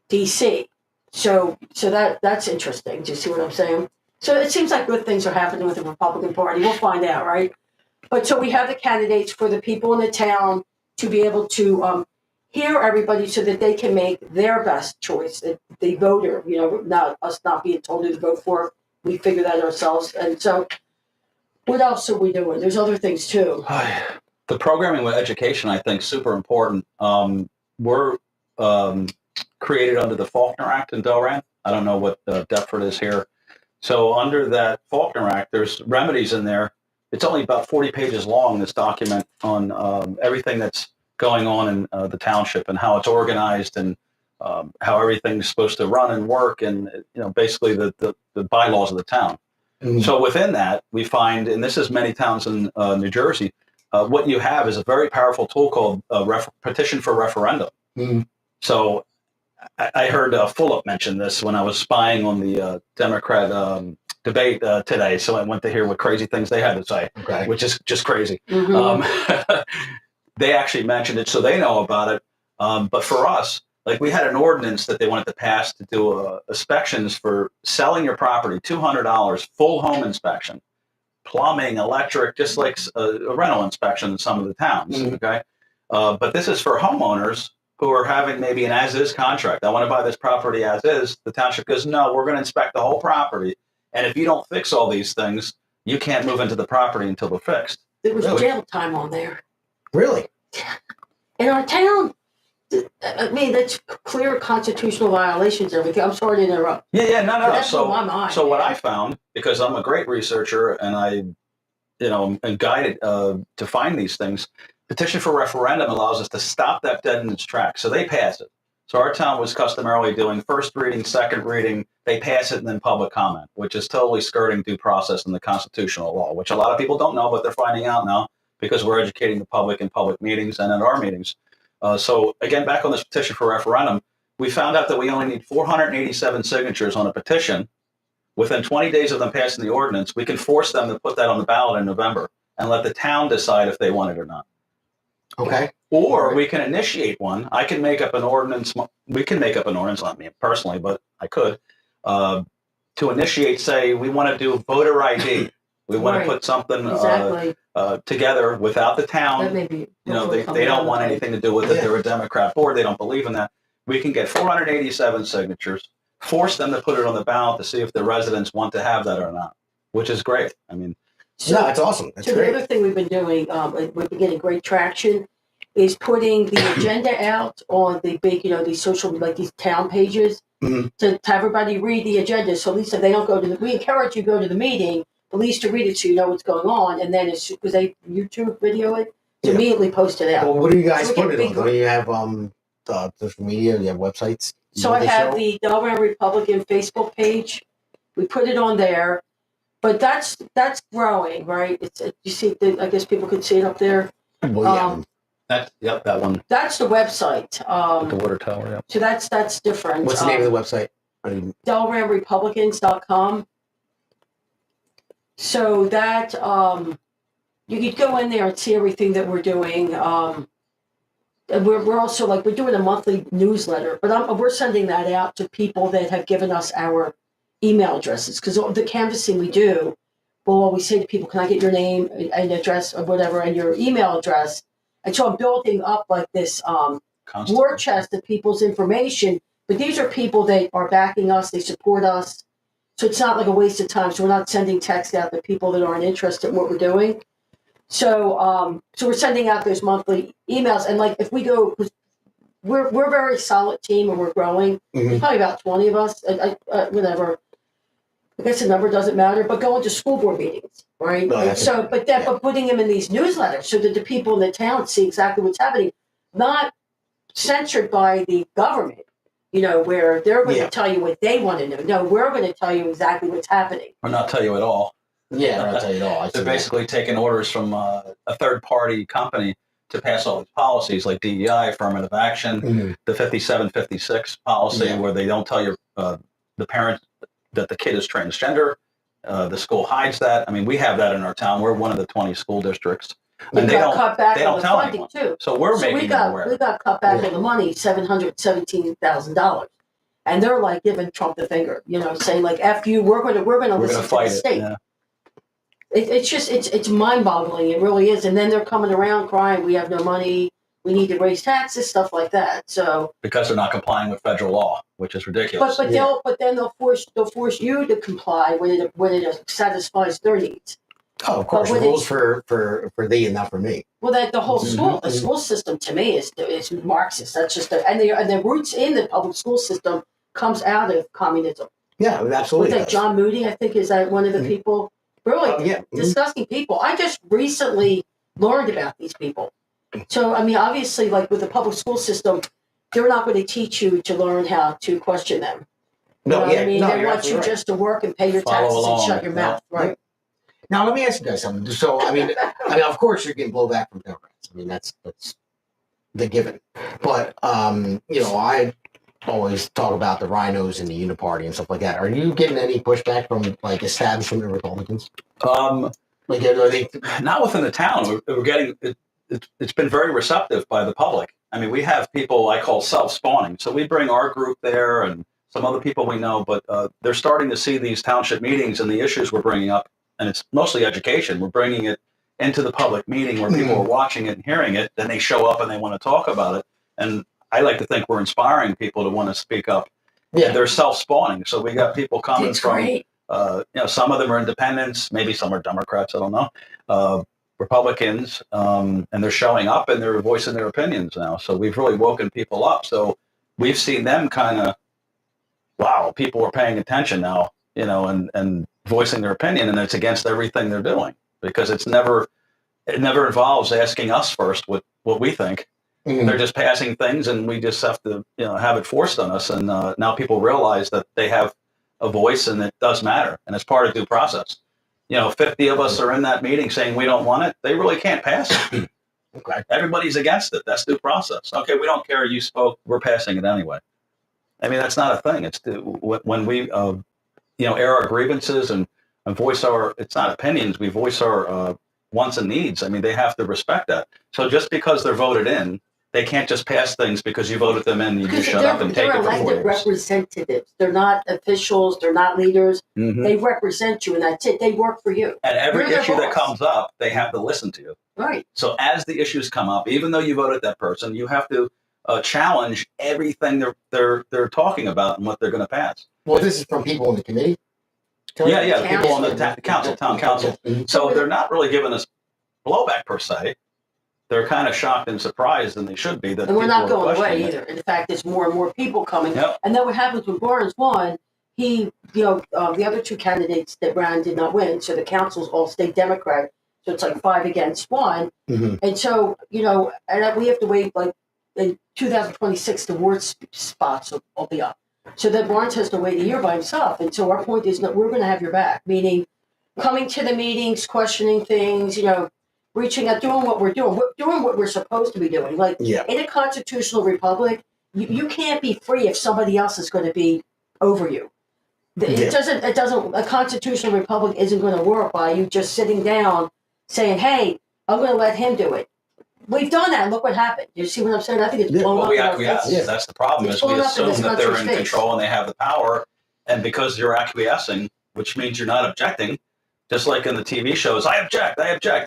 D.C. So that's interesting. Do you see what I'm saying? So it seems like good things are happening with the Republican Party. We'll find out, right? But so we have the candidates for the people in the town to be able to hear everybody so that they can make their best choice. The voter, not us not being told who to vote for. We figure that ourselves. And so what else are we doing? There's other things too. The programming with education, I think, super important. We're created under the Faulkner Act in Delran. I don't know what Deptford is here. So under that Faulkner Act, there's remedies in there. It's only about 40 pages long, this document, on everything that's going on in the township and how it's organized and how everything's supposed to run and work, and basically the bylaws of the town. Mm-hmm. So within that, we find, and this is many towns in New Jersey, what you have is a very powerful tool called Petition for Referendum. Mm-hmm. So I heard Fulop mention this when I was spying on the Democrat debate today. So I went to hear what crazy things they had to say, which is just crazy. Mm-hmm. They actually mentioned it, so they know about it. But for us, like, we had an ordinance that they wanted to pass to do inspections for selling your property, $200, full home inspection, plumbing, electric, just like a rental inspection in some of the towns. Mm-hmm. Okay, but this is for homeowners who are having maybe an as-is contract. I want to buy this property as is. The township goes, no, we're going to inspect the whole property, and if you don't fix all these things, you can't move into the property until they're fixed. There was jail time on there. Really? In our town. I mean, that's clear constitutional violations and everything. I'm sorry to interrupt. Yeah, no. That's on my mind. So what I found, because I'm a great researcher and I, am guided to find these things, petition for referendum allows us to stop that dead in its tracks. So they pass it. So our town was customarily doing first reading, second reading, they pass it, and then public comment, which is totally skirting due process in the constitutional law, which a lot of people don't know, but they're finding out now because we're educating the public in public meetings and at our meetings. So again, back on this petition for referendum, we found out that we only need 487 signatures on a petition within 20 days of them passing the ordinance, we can force them to put that on the ballot in November and let the town decide if they want it or not. Okay. Or we can initiate one. I can make up an ordinance. We can make up an ordinance, not me personally, but I could, to initiate, say, we want to do voter ID. We want Right. to put something Exactly. together without the That town. may be. They don't want anything to do with it. They're a Democrat board. They don't believe in that. We can get 487 signatures, force them to put it on the ballot to see if the residents want to have that or not, which is great. I mean, So, No, it's awesome. That's so great. the other thing we've been doing, we've been getting great traction, is putting the agenda out on the big, these social, like these town pages, Mhm. to have everybody read the agenda. So at least if they don't go to we encourage you to go to the meeting, at least to read it so you know what's going on. And then it's because they YouTube video it, to Yeah. immediately post it out. Well, what do you guys So we put get it on? big- Do you have social media? Do you have websites? So I They have show? the Delaware Republican Facebook page. We put it on there, but that's growing, right? You see, I guess people could see it up there. Well, yeah. that one, That's the website. the water tower. Yeah. So that's different. What's the name of the website? I mean, DelawareRepublicans.com. So that you could go in there and see everything that we're doing. And we're also we're doing a monthly newsletter, but we're sending that out to people that have given us our email addresses, because the canvassing we do, we'll always say to people, "Can I get your name and address or whatever and your email address?" And so I'm building up like this war chest of people's information. But these are people that are backing us; they support us, so it's not like a waste of time. So we're not sending text out to people that aren't interested in what we're doing. So, so we're sending out those monthly emails, and if we go, we're a very solid team, and we're growing. There's probably about 20 of us. Whatever. I guess the number doesn't matter, but going to school board meetings, right? No, that's So, but putting them in these newsletters so that the people in the town see exactly what's happening, not censored by the government. Where they're going to tell you what they want to know. No, we're going to tell you exactly what's happening. Or not tell you at all. Yeah, I'll tell you it all. They're basically taking orders from a third-party company to pass all these policies, like DEI, affirmative action, the 5756 policy, where they don't tell the parent that the kid is transgender. The school hides that. I mean, we have that in our town. We're one of the 20 school districts, and they don't cut back they on don't the tell funding anyone. too. So we're making we them aware. got cut back on the money, $717,000, and they're giving Trump the finger, saying "F you, we're going to listen to fight the it. state." Yeah. It's just it's mind-boggling. It really is. And then they're coming around crying, "We have no money. We need to raise taxes," stuff like that. So Because they're not complying with federal law, which is ridiculous. but then they'll force you to comply when it satisfies their needs. Oh, of course. But when Rules for thee and not for me. Well, that the whole the school system to me is Marxist. That's just and the roots in the public school system comes out of communism. Yeah, absolutely. Was that John Moody? I think is that one of the people. Really Yeah. disgusting people. I just recently learned about these people. So I mean, obviously, with the public school system, they're not going to teach you to learn how to question them. No, what I mean, no, they you're want absolutely you right. just to work and pay your Follow taxes along. and shut your mouth. Right. Now, let me ask you guys something. So, I mean, of course, you're getting blowback from Democrats. I mean, that's the given. But, I always talk about the rhinos and the uniparty and stuff like that. Are you getting any pushback from establishment Republicans? Are they? Not within the town. We're getting it's been very receptive by the public. I mean, we have people I call self-spawning. So we bring our group there and some other people we know, but they're starting to see these township meetings and the issues we're bringing up. And it's mostly education. We're bringing it into the public meeting where people are watching it and hearing it. Then they show up and they want to talk about it. And I like to think we're inspiring people to want to speak up. Yeah. They're self-spawning. So we got people coming It's from, great. some of them are independents, maybe some are Democrats, I don't know, Republicans, and they're showing up and they're voicing their opinions now. So we've really woken people up. So we've seen them kind of, wow, people are paying attention now, and voicing their opinion, and it's against everything they're doing because it never involves asking us first what we think. They're just passing things, and we just have to, have it forced on us. And now people realize that they have a voice, and it does matter, and it's part of due process. 50 of us are in that meeting saying we don't want it. They really can't pass it. Okay. Everybody's against it. That's due process. Okay, we don't care. You spoke. We're passing it anyway. I mean, that's not a thing. It's when we air our grievances and voice our, it's not opinions, we voice our wants and needs. I mean, they have to respect that. So just because they're voted in, they can't just pass things because you voted them in and you Because just shut up and take they're it for 4 elected years. representatives. They're not officials. They're not leaders. Mhm. They represent you, and that's it. They work for you. And every You're their issue that boss. comes up, they have to listen to you. Right. So as the issues come up, even though you voted that person, you have to challenge everything they're talking about and what they're going to pass. Well, this is from people in the committee. Yeah, the people on the Council. town council. Mhm. So they're not really giving us blowback per se. They're kind of shocked and surprised, and they should be. That And we're not people are going away questioning it. either. In fact, there's more and more people coming. Yep. And then what happens when Barnes won, the other two candidates that ran did not win. So the councils all stayed Democrat. So it's like 5 against 1. Mhm. And so, and we have to wait like in 2026, the ward spots will be up. So then Barnes has to wait a year by himself. And so our point is that we're going to have your back, meaning coming to the meetings, questioning things, reaching out, doing what we're doing, doing what we're supposed to be doing. Like Yeah. in a constitutional republic, you can't be free if somebody else is going to be over you. It doesn't, a constitutional republic isn't going to work by you just sitting down saying, hey, I'm going to let him do it. We've done that. And look what happened. You see what I'm saying? I think it's blown Well, up. we in our acquiesce. faces. That's the problem. It's Is we blown up in assume this that they're in country's face. control and they have the power, and because you're acquiescing, which means you're not objecting. Just like in the TV shows, I object.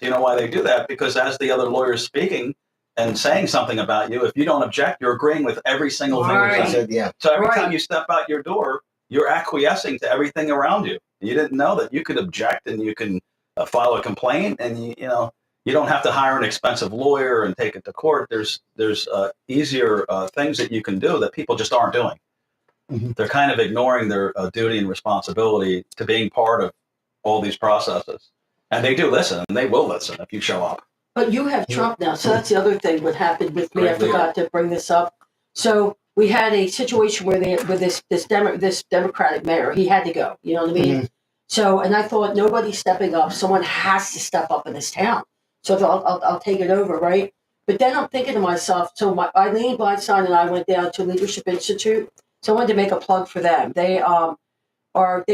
You know why they do that? Because as the other lawyer's speaking and saying something about you, if you don't object, you're agreeing with every single thing Right. they're I saying. said, yeah. So every Right. time you step out your door, you're acquiescing to everything around you. You didn't know that you could object and you can file a complaint, and you don't have to hire an expensive lawyer and take it to court. There's easier things that you can do that people just aren't doing. Mhm. They're kind of ignoring their duty and responsibility to being part of all these processes. And they do listen, and they will listen if you show up. But you have Trump now, so that's the other thing. What happened with me? Great I forgot to bring this up. So we had a situation where with this Democratic mayor, he had to go. You know what I mean? Mhm. So, and I thought nobody's stepping up. Someone has to step up in this town. So I thought, I'll take it over, right? But then I'm thinking to myself. So Eileen Blinstein and I went down to Leadership Institute. So I wanted to make a plug for them. They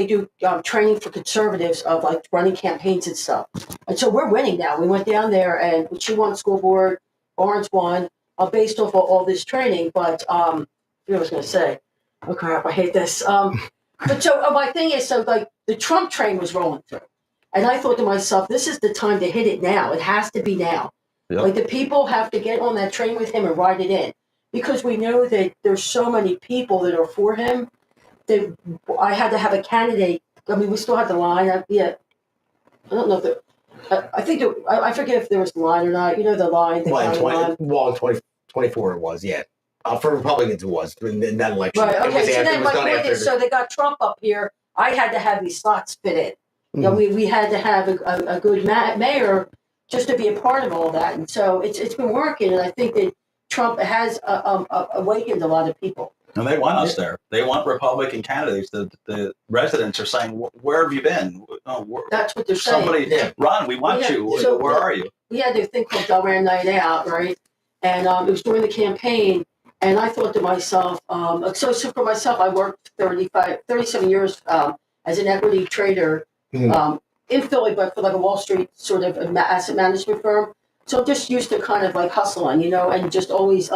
do training for conservatives of like running campaigns and stuff. And so we're winning now. We went down there and she won school board, Barnes won, based off of all this training. But what I was going to say, oh crap, I hate this. But so my thing is, so like the Trump train was rolling through, and I thought to myself, this is the time to hit it now. It has to be now. Yep. Like the people have to get on that train with him and ride it in, because we know that there's so many people that are for him. That I had to have a candidate. I mean, we still have the line. I don't know if I forget if there was the line or not. You know the line. The Well, in county line. 2024 it was, yeah. For Republicans it was in that election. Right. It was Okay. So after, then it was my done point after. is, so they got Trump up here. I had to have these slots fit in. You know, we had to have a good mayor just to be a part of all that, and so it's been working. And I think that Trump has awakened a lot of people. And they want us there. They want Republican candidates. The residents are saying, "Where have you been? That's what they're saying. Somebody, Ron, we want Yeah, you. so Where are you?" We had this thing called Delaware Night Out, right? And it was during the campaign. And I thought to myself, so for myself, I worked 37 years as an equity trader in Philly, but for like a Wall Street sort of asset management firm. So I'm just used to kind of like hustling, and just always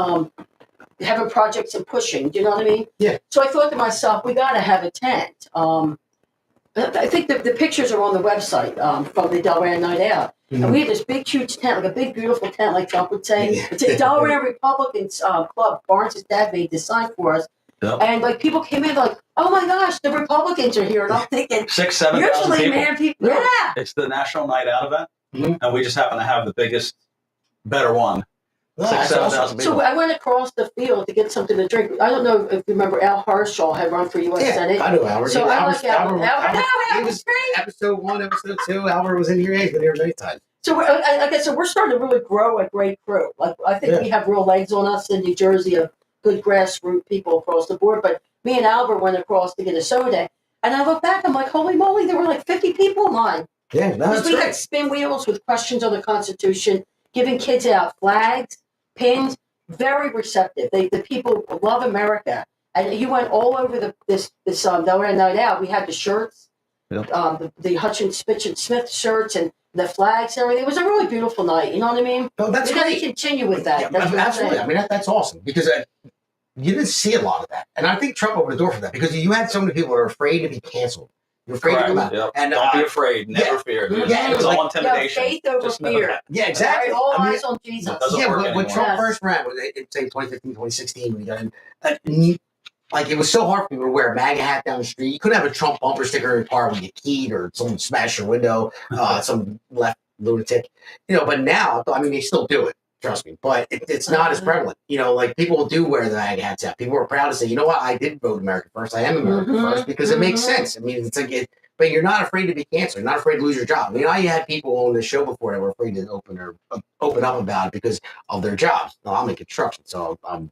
having projects and pushing. Do you know what I mean? Yeah. So I thought to myself, we got to have a tent. I think the pictures are on the website from the Delaware Night Out. Mhm. And we had this big, huge tent, like a big, beautiful tent, like Trump would say. It's a Delaware Republicans Club. Barnes' dad made the sign for us. Yep. And like people came in like, oh my gosh, the Republicans are here. And I'm thinking, 6,000-7,000 usually, people. man, people, yeah. It's the National Night Out event, Mhm. and we just happen to have the biggest, better one. Oh, that's 6,000-7,000 awesome. people. So I went across the field to get something to drink. I don't know if you remember Al Harshaw had run for U.S. Yeah, Senate. I know Albert. So I like Albert. Albert, he Al was was great. episode 1, episode 2. Albert was in here. He's been here many times. So we're starting to really grow a great crew. Like I think we have real legs on us in New Jersey of good grassroots people across the board. But me and Albert went across to get a soda, and I look back, I'm like, holy moly, there were like 50 people in line. Yeah, no, Because that's we had right. spin wheels with questions on the Constitution, giving kids out flags, pins, very receptive. The people love America. and he went all over this Delaware Night Out. We had the shirts, Yep. the Hutchins, Spitch and Smith shirts, and the flags and everything. It was a really beautiful night. You know what I mean? No, that's We got to great. continue with that. Yeah, That's what I'm absolutely. saying. I mean, that's awesome because you didn't see a lot of that, and I think Trump opened the door for that because you had so many people that are afraid to be canceled. You're afraid to come out, Yep. and Don't be afraid. Never fear. There's, yeah, it was there's all like- intimidation. Yeah, faith over Just know fear. that. yeah, exactly. All I mean, eyes on Jesus. It doesn't yeah, work when anymore. Trump Yes. first ran, in say 2015, 2016, when he got in, like it was so hard for people to wear a MAGA hat down the street. You couldn't have a Trump bumper sticker in your car when you keyed or someone smashed your window, some left lunatic, But now, I mean, they still do it. Trust me, but it's not as prevalent. Like people do wear the MAGA hats out. People are proud to say, you know what, I did vote America first. I am America first because it makes sense. I mean, it's like but you're not afraid to be canceled. You're not afraid to lose your job. I mean, I had people on the show before that were afraid to open up about it because of their jobs. Now, I'm in construction, so I'm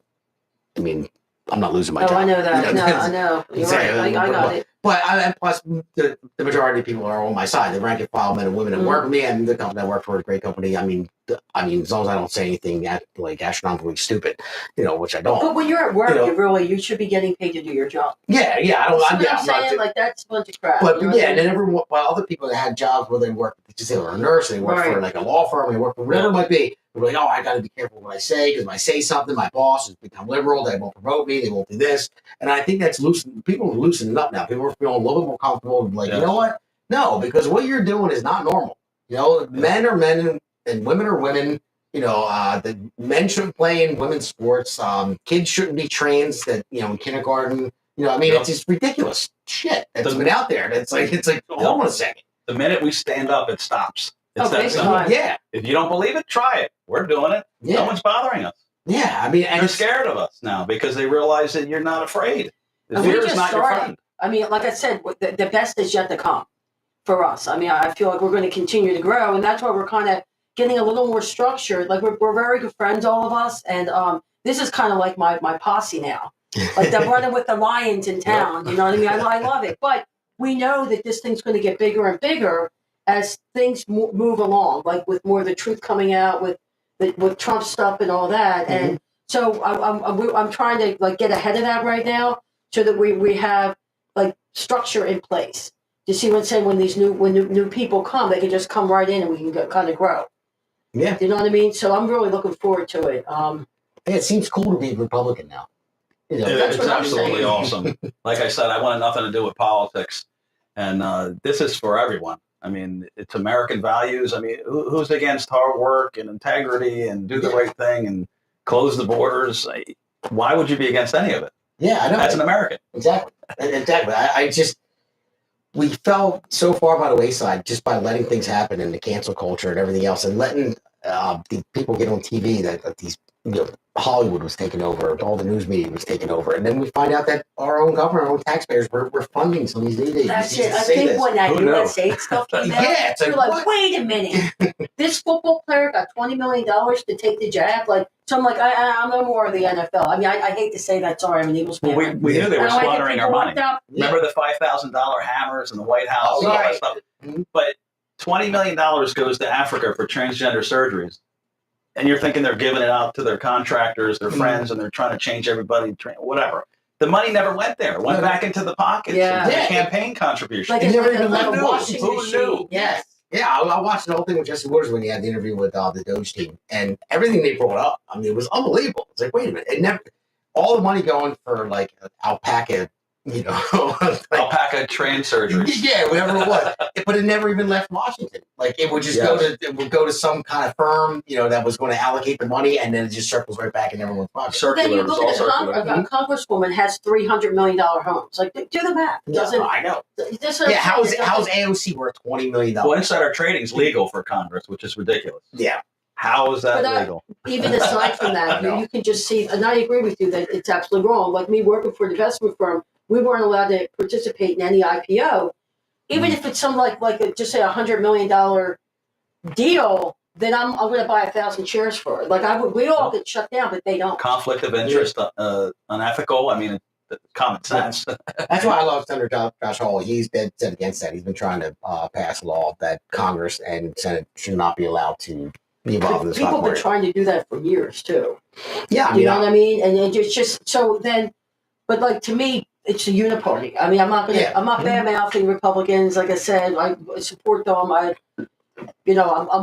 not losing my job. I know that. You I know. You're Exactly. right. I got it. But plus, the majority of people are on my side. The rank and file men and women that work with me, and the company I work for is a great company. I mean, as long as I don't say anything like astronomically stupid, which I don't. But when you're at work, you should be getting paid to do your job. Yeah. I don't. I'm I'm saying, not. that's a bunch of crap. But you know what I and mean? then while other people that had jobs where they work, just say they're a nurse, they work for like a law firm, they work for whatever it might be. They're like, oh, I got to be careful what I say because if I say something, my boss has become liberal. They won't promote me. They won't do this. And I think that's loosening. People are loosening up now. People are feeling a little bit more comfortable. Like, you know what? No, because what you're doing is not normal. Men are men and women are women. The men shouldn't play in women's sports. Kids shouldn't be trans. That in kindergarten. It's just ridiculous shit that's been out there. It's like, hold on a second. The minute we stand up, it stops. It's that big simple. time. Yeah. If you don't believe it, try it. We're doing it. Yeah. No one's bothering us. Yeah. I mean, and They're scared of us now because they realize that you're not afraid. The And we fear is just not your started. friend. I mean, like I said, the best is yet to come for us. I mean, I feel like we're going to continue to grow, and that's why we're kind of getting a little more structured. Like we're very good friends, all of us, and this is kind of like my posse now. Like they're running with the lions in town. You know what I mean? I love it, but we know that this thing's going to get bigger and bigger as things move along. Like with more of the truth coming out with Trump stuff and all that, and so I'm trying to like get ahead of that right now, so that we have like structure in place. You see what I'm saying? When new people come, they can just come right in and we can kind of grow. Yeah. You know what I mean? So I'm really looking forward to it. It seems cool to be a Republican now. That's It's what I'm absolutely saying. awesome. Like I said, I wanted nothing to do with politics. And this is for everyone. I mean, it's American values. I mean, who's against hard work and integrity and do the right thing and close the borders? Why would you be against any of it? Yeah, I know. That's an American. Exactly. We fell so far by the wayside just by letting things happen and the cancel culture and everything else, and letting the people get on TV that these Hollywood was taking over, all the news media was taking over, and then we find out that our own government, our own taxpayers, were funding some of these news That's agencies it. to I say think this. when that Who knew? USA stuff came out, Yeah, it's like, you're like, what? wait a minute, this football player got $20 million to take the jab. Like, so I'm like, I'm no more of the NFL. I mean, I hate to say that. Sorry, I'm an Eagles fan. Well, we knew they were And I get squandering our people money. worked up. Remember the $5,000 hammers in the White House and all that Right. stuff? Mhm. But $20 million goes to Africa for transgender surgeries. And you're thinking they're giving it out to their contractors, their friends, and they're trying to change everybody, whatever. The money never went there. It went back into the pockets. Yeah. The Yeah. campaign contribution. Like It it's never like even a left washing Who machine. knew? Yes. Yeah, I watched the whole thing with Jesse Waters when he had the interview with the Doge team, and everything they brought up. I mean, it was unbelievable. It's like, wait a minute, it never all the money going for like alpaca, like, Alpaca trans surgeries. yeah, whatever it was, but it never even left Washington. Like it would just go to some kind of firm, that was going to allocate the money, and then it just circles right back in everyone's pocket. Then Circular. you It was look all at circular. a congresswoman has $300 million homes. Like, do the math. Doesn't I know. this? What I'm Yeah, how's saying? AOC worth $20 million? Well, insider trading is legal for Congress, which is ridiculous. Yeah, How is that But legal? Even aside from I that, know. you can just see, and I agree with you that it's absolutely wrong. Like me working for an investment firm, we weren't allowed to participate in any IPO, even if it's some just say $100 million deal. Then I'm going to buy 1,000 shares for it. Like we all get shut down, but they don't. Conflict of interest, unethical. I mean, it's common sense. that's why I love Senator Josh Hawley. He's dead set against that. He's been trying to pass a law that Congress and Senate should not be allowed to be involved in the People stock have been market. trying to do that for years too. Yeah, I You know what I mean? And it's just so then But like to me, it's a uniparty. I mean, I'm not bad mouthing Republicans. Like I said, I support them. I'm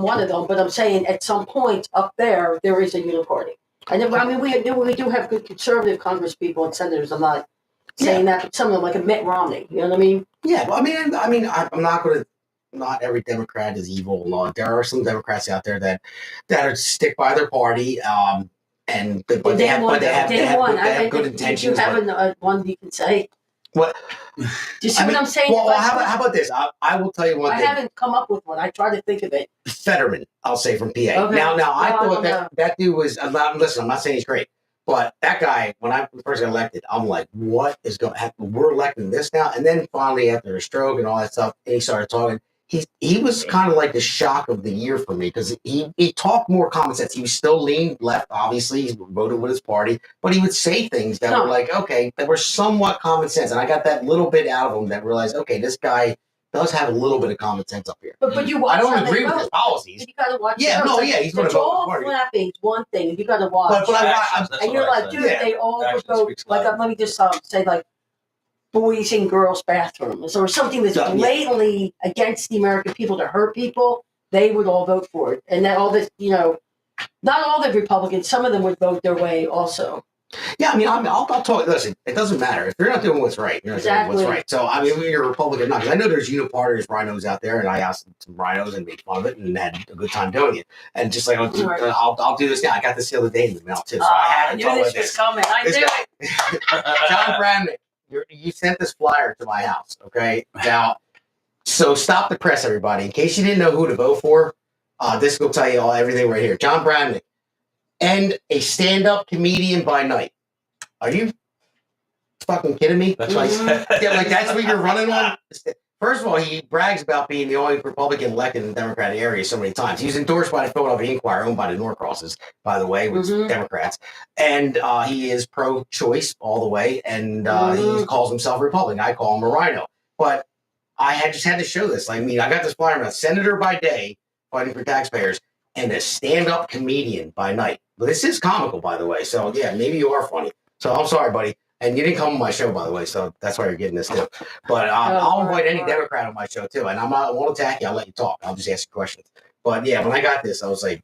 one of them. But I'm saying at some point up there is a uniparty. I mean, we do have good conservative Congress people and senators. I'm not saying that, but some of them, like a Mitt Romney. You know what I mean? Yeah, well, I'm not going to. Not every Democrat is evil. There are some Democrats out there that stick by their party, but they have good intentions. Do you have one you can say? What? Do you see what I'm saying? Well, how about this? I will tell you one thing. I haven't come up with one. I try to think of it. Fetterman, I'll say from PA. Okay. Now, I thought that dude was. Listen, I'm not saying he's great, but that guy, when I first got elected, I'm like, what is going to happen? We're electing this now, and then finally after a stroke and all that stuff, and he started talking. He was kind of like the shock of the year for me because he talked more common sense. He was still leaned left, obviously. He voted with his party, but he would say things that were like, okay, that were somewhat common sense. And I got that little bit out of him that realized, okay, this guy does have a little bit of common sense up here. But you watch. I don't agree with his policies. But you got to watch. He's going to vote for the party. Flapping one thing, and you got to watch. And you're like, dude, they all would vote. Like, let me just say, like, boys and girls bathrooms or something that's blatantly against the American people to hurt people, they would all vote for it. And that all this, not all the Republicans, some of them would vote their way also. Yeah, I'll talk. Listen, it doesn't matter if you're not doing what's right. You're not doing what's right. So, when you're a Republican, not because I know there's unipartiers, rhinos out there, and I asked some rhinos and made fun of it and had a good time doing it. And just like I'll do this now. I got this the other day in the mail too. So I knew this was coming. I knew it. John Bradman. You sent this flyer to my house, okay? Now, so stop the press, everybody. In case you didn't know who to vote for, this will tell you everything right here. John Bradman, and a stand-up comedian by night. Are you fucking kidding me? That's what I said. Yeah, like that's what you're running on? First of all, he brags about being the only Republican elected in the Democratic area so many times. He's endorsed by the Philadelphia Inquirer, owned by the Norcrosses, by the way, which is Democrats. And he is pro-choice all the way, and he calls himself a Republican. I call him a rhino. But I just had to show this. I got this flyer about senator by day, fighting for taxpayers, and a stand-up comedian by night. But this is comical, by the way. So, yeah, maybe you are funny. So I'm sorry, buddy. And you didn't come on my show, by the way, so that's why you're getting this too. But I'll invite any Democrat on my show too, and I won't attack you. I'll let you talk. I'll just ask you questions. But yeah, when I got this, I was like,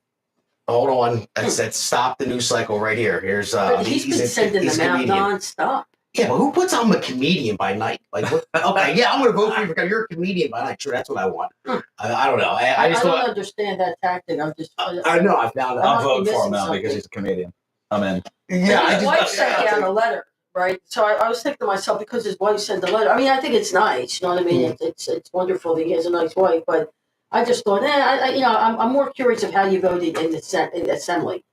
"Hold on!" I said, "Stop the news cycle right here." Here's he's been sending them out nonstop. Yeah, but who puts on a comedian by night? Like, okay, yeah, I'm going to vote for you because you're a comedian by night. Sure, that's what I want. I don't know. I just don't understand that tactic. I know. I found out. I'm voting for him now because he's a comedian. I'm in. Yeah, his wife sent out a letter. Right, so I was thinking to myself because his wife sent the letter. I think it's nice. You know what I mean? It's wonderful that he has a nice wife, but I just thought, I'm more curious of how you voted in the assembly,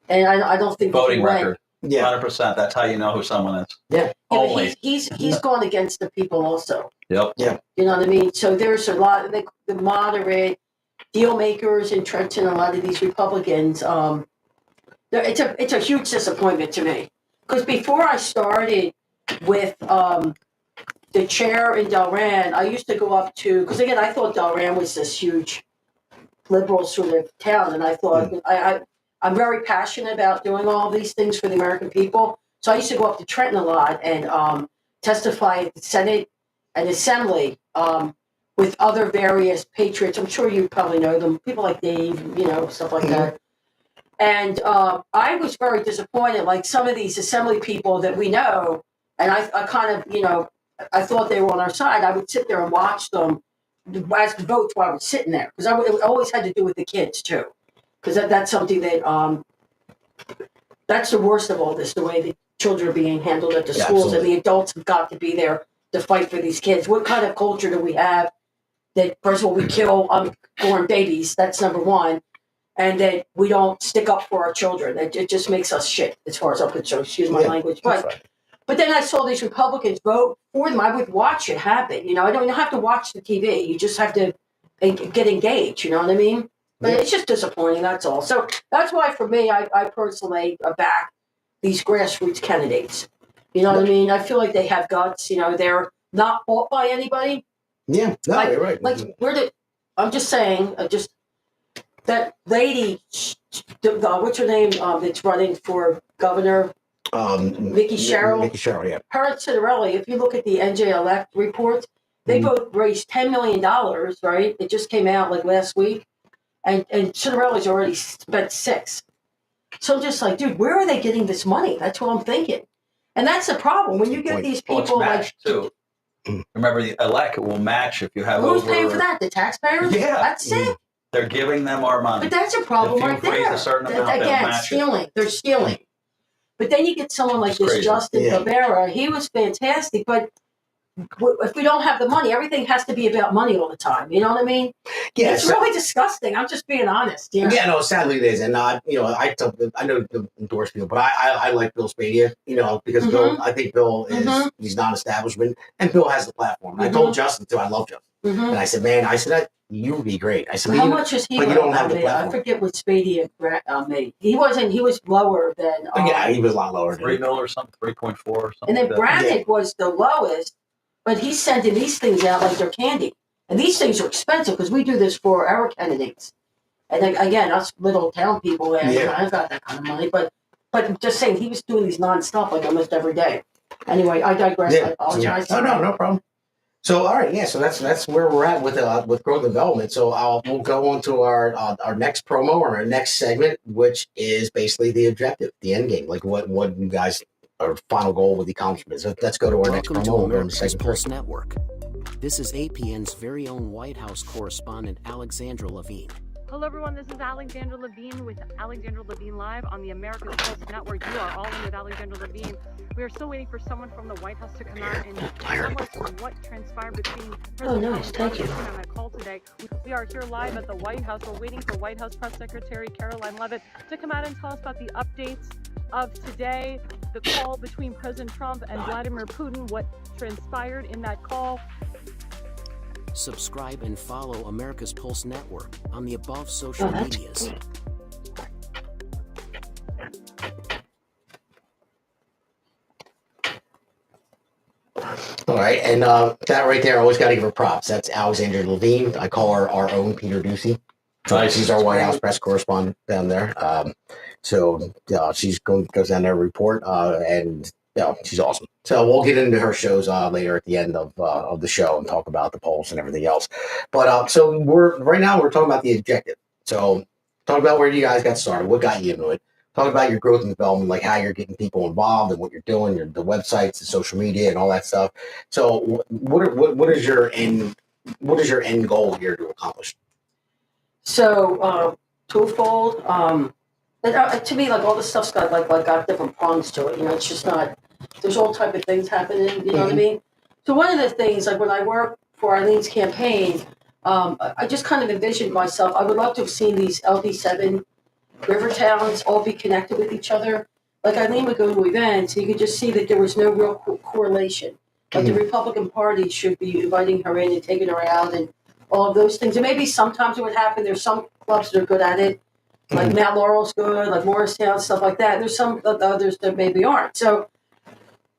and I don't think voting record. Yeah, 100%. That's how you know who someone is. Yeah, only he's gone against the people also. Yep. Yeah. You know what I mean? So there's a lot of the moderate deal makers in Trenton. A lot of these Republicans. It's a huge disappointment to me. Because before I started with the chair in Delran, I used to go up to, because again, I thought Delran was this huge liberal sort of town, and I thought, I'm very passionate about doing all these things for the American people. So I used to go up to Trenton a lot and testify at the Senate and Assembly with other various patriots. I'm sure you probably know them, people like Dave, stuff like that. And I was very disappointed, like some of these assembly people that we know, and I kind of, I thought they were on our side. I would sit there and watch them as the votes while I was sitting there. Because it always had to do with the kids, too. Because that's something that, that's the worst of all this, the way the children are being handled at the schools. Absolutely. And the adults have got to be there to fight for these kids. What kind of culture do we have that, first of all, we kill unborn babies? That's number one. And that we don't stick up for our children. It just makes us shit, as far as I'm concerned. Excuse my language. But then I saw these Republicans vote for them. I would watch it happen. I don't have to watch the TV. You just have to get engaged. You know what I mean? But it's just disappointing, that's all. So that's why, for me, I personally back these grassroots candidates. You know what I mean? I feel like they have guts. They're not bought by anybody. Yeah, no, you're right. Like, I'm just saying, that lady, what's her name, that's running for governor? Vicky Sherrill. Vicky Sherrill, yeah. Her and Citarelli, if you look at the NJLF reports, they both raised $10 million, right? It just came out like last week. And Citarelli's already spent 6. So I'm just like, dude, where are they getting this money? That's what I'm thinking. And that's the problem. When you get these Well, it's people matched too. Remember, the ELEC will match if you have who's over. paying for that? The taxpayers? Yeah. That's it. They're giving them our money. But that's a problem If right you've raised there. a certain amount, they'll Again, match it. stealing. They're stealing. But then you get someone like It's this crazy. Justin Yeah. Barbera. He was fantastic, but if we don't have the money, everything has to be about money all the time. You know what I mean? Yeah, It's so- really disgusting. I'm just being honest. You know? Yeah, no, sadly it is, and I know to endorse Bill, but I like Bill Spadia, because Bill, I think Bill is he's non-establishment, and Bill has the platform. I told Justin too, I love Justin, and I said, man, you would be great. I said, How much is he? but you don't have the made? platform. I forget what Spady made. He wasn't. He was lower than. Yeah, he was a lot lower. Than 3 mil or something, 3.4 or something. And then like that. Brannick was the lowest, but he's sending these things out like they're candy. And these things are expensive because we do this for our candidates. And then, again, us little town people, I've got that kind of money. But I'm just saying, he was doing these non-stop like almost every day. Anyway, I digress. I apologize. Oh, no problem. So, all right, yeah. So that's where we're at with growth and development. So we'll go on to our next promo or our next segment, which is basically the objective, the end game, like what you guys. Our final goal with the accomplishment. So let's go to our next Welcome to promo. We'll go into America's segment Pulse 3. Network. This is APN's very own White House correspondent, Alexandra Levine. Hello, everyone. This is Alexandra Levine with Alexandra Levine Live on the America's Pulse Network. You are all in with Alexandra Levine. We are still waiting for someone from the White House to come out and tell us what transpired between President nice. Thank you. on that call today. We are here live at the White House. We're waiting for White House Press Secretary Caroline Leavitt to come out and tell us about the updates of today, the call between President Trump and Vladimir Putin, what transpired in that call. Subscribe and follow America's Pulse Network on the above social medias. All right, and that right there, I always got to give her props. That's Alexandra Levine. I call her our own Peter Ducey. Nice. She's our White House press correspondent down there. So she's goes down there to report, and she's awesome. So we'll get into her shows later at the end of the show and talk about the polls and everything else. But so we're talking about the objective. So talk about where you guys got started, what got you into it. Talk about your growth and development, like how you're getting people involved and what you're doing, the websites, the social media, and all that stuff. So what is your end goal here to accomplish? So twofold. To me, like all this stuff's got got different prongs to it. It's just not. There's all type of things happening. You know what I mean? So one of the things, like when I worked for Eileen's campaign, I just kind of envisioned myself. I would love to have seen these LD7 river towns all be connected with each other. Like Eileen would go to events, and you could just see that there was no real correlation. Like the Republican Party should be inviting her in and taking her out and all of those things. And maybe sometimes it would happen. There's some clubs that are good at it. Like Mount Laurel's good, like Morristown, stuff like that. There's some others that maybe aren't. So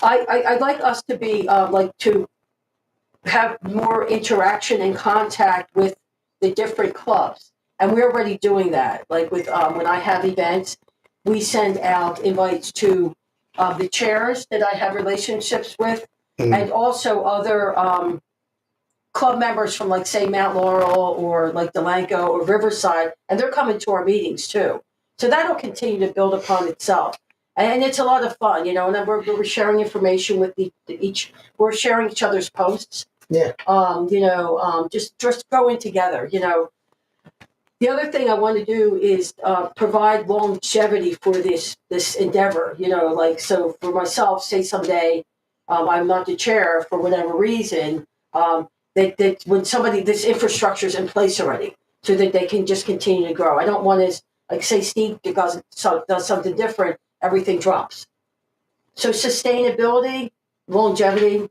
I'd like us to be to have more interaction and contact with the different clubs. And we're already doing that. Like with when I have events, we send out invites to the chairs that I have relationships with, and also other club members from, like, say, Mount Laurel or like Delanco or Riverside, and they're coming to our meetings too. So that'll continue to build upon itself. And it's a lot of fun, and then we're sharing information with we're sharing each other's posts. Yeah. Just going together, The other thing I want to do is provide longevity for this endeavor, so for myself, say someday I'm not the chair for whatever reason, that when this infrastructure is in place already, so that they can just continue to grow. I don't want to, like, say Steve does something different, everything drops. So sustainability, longevity,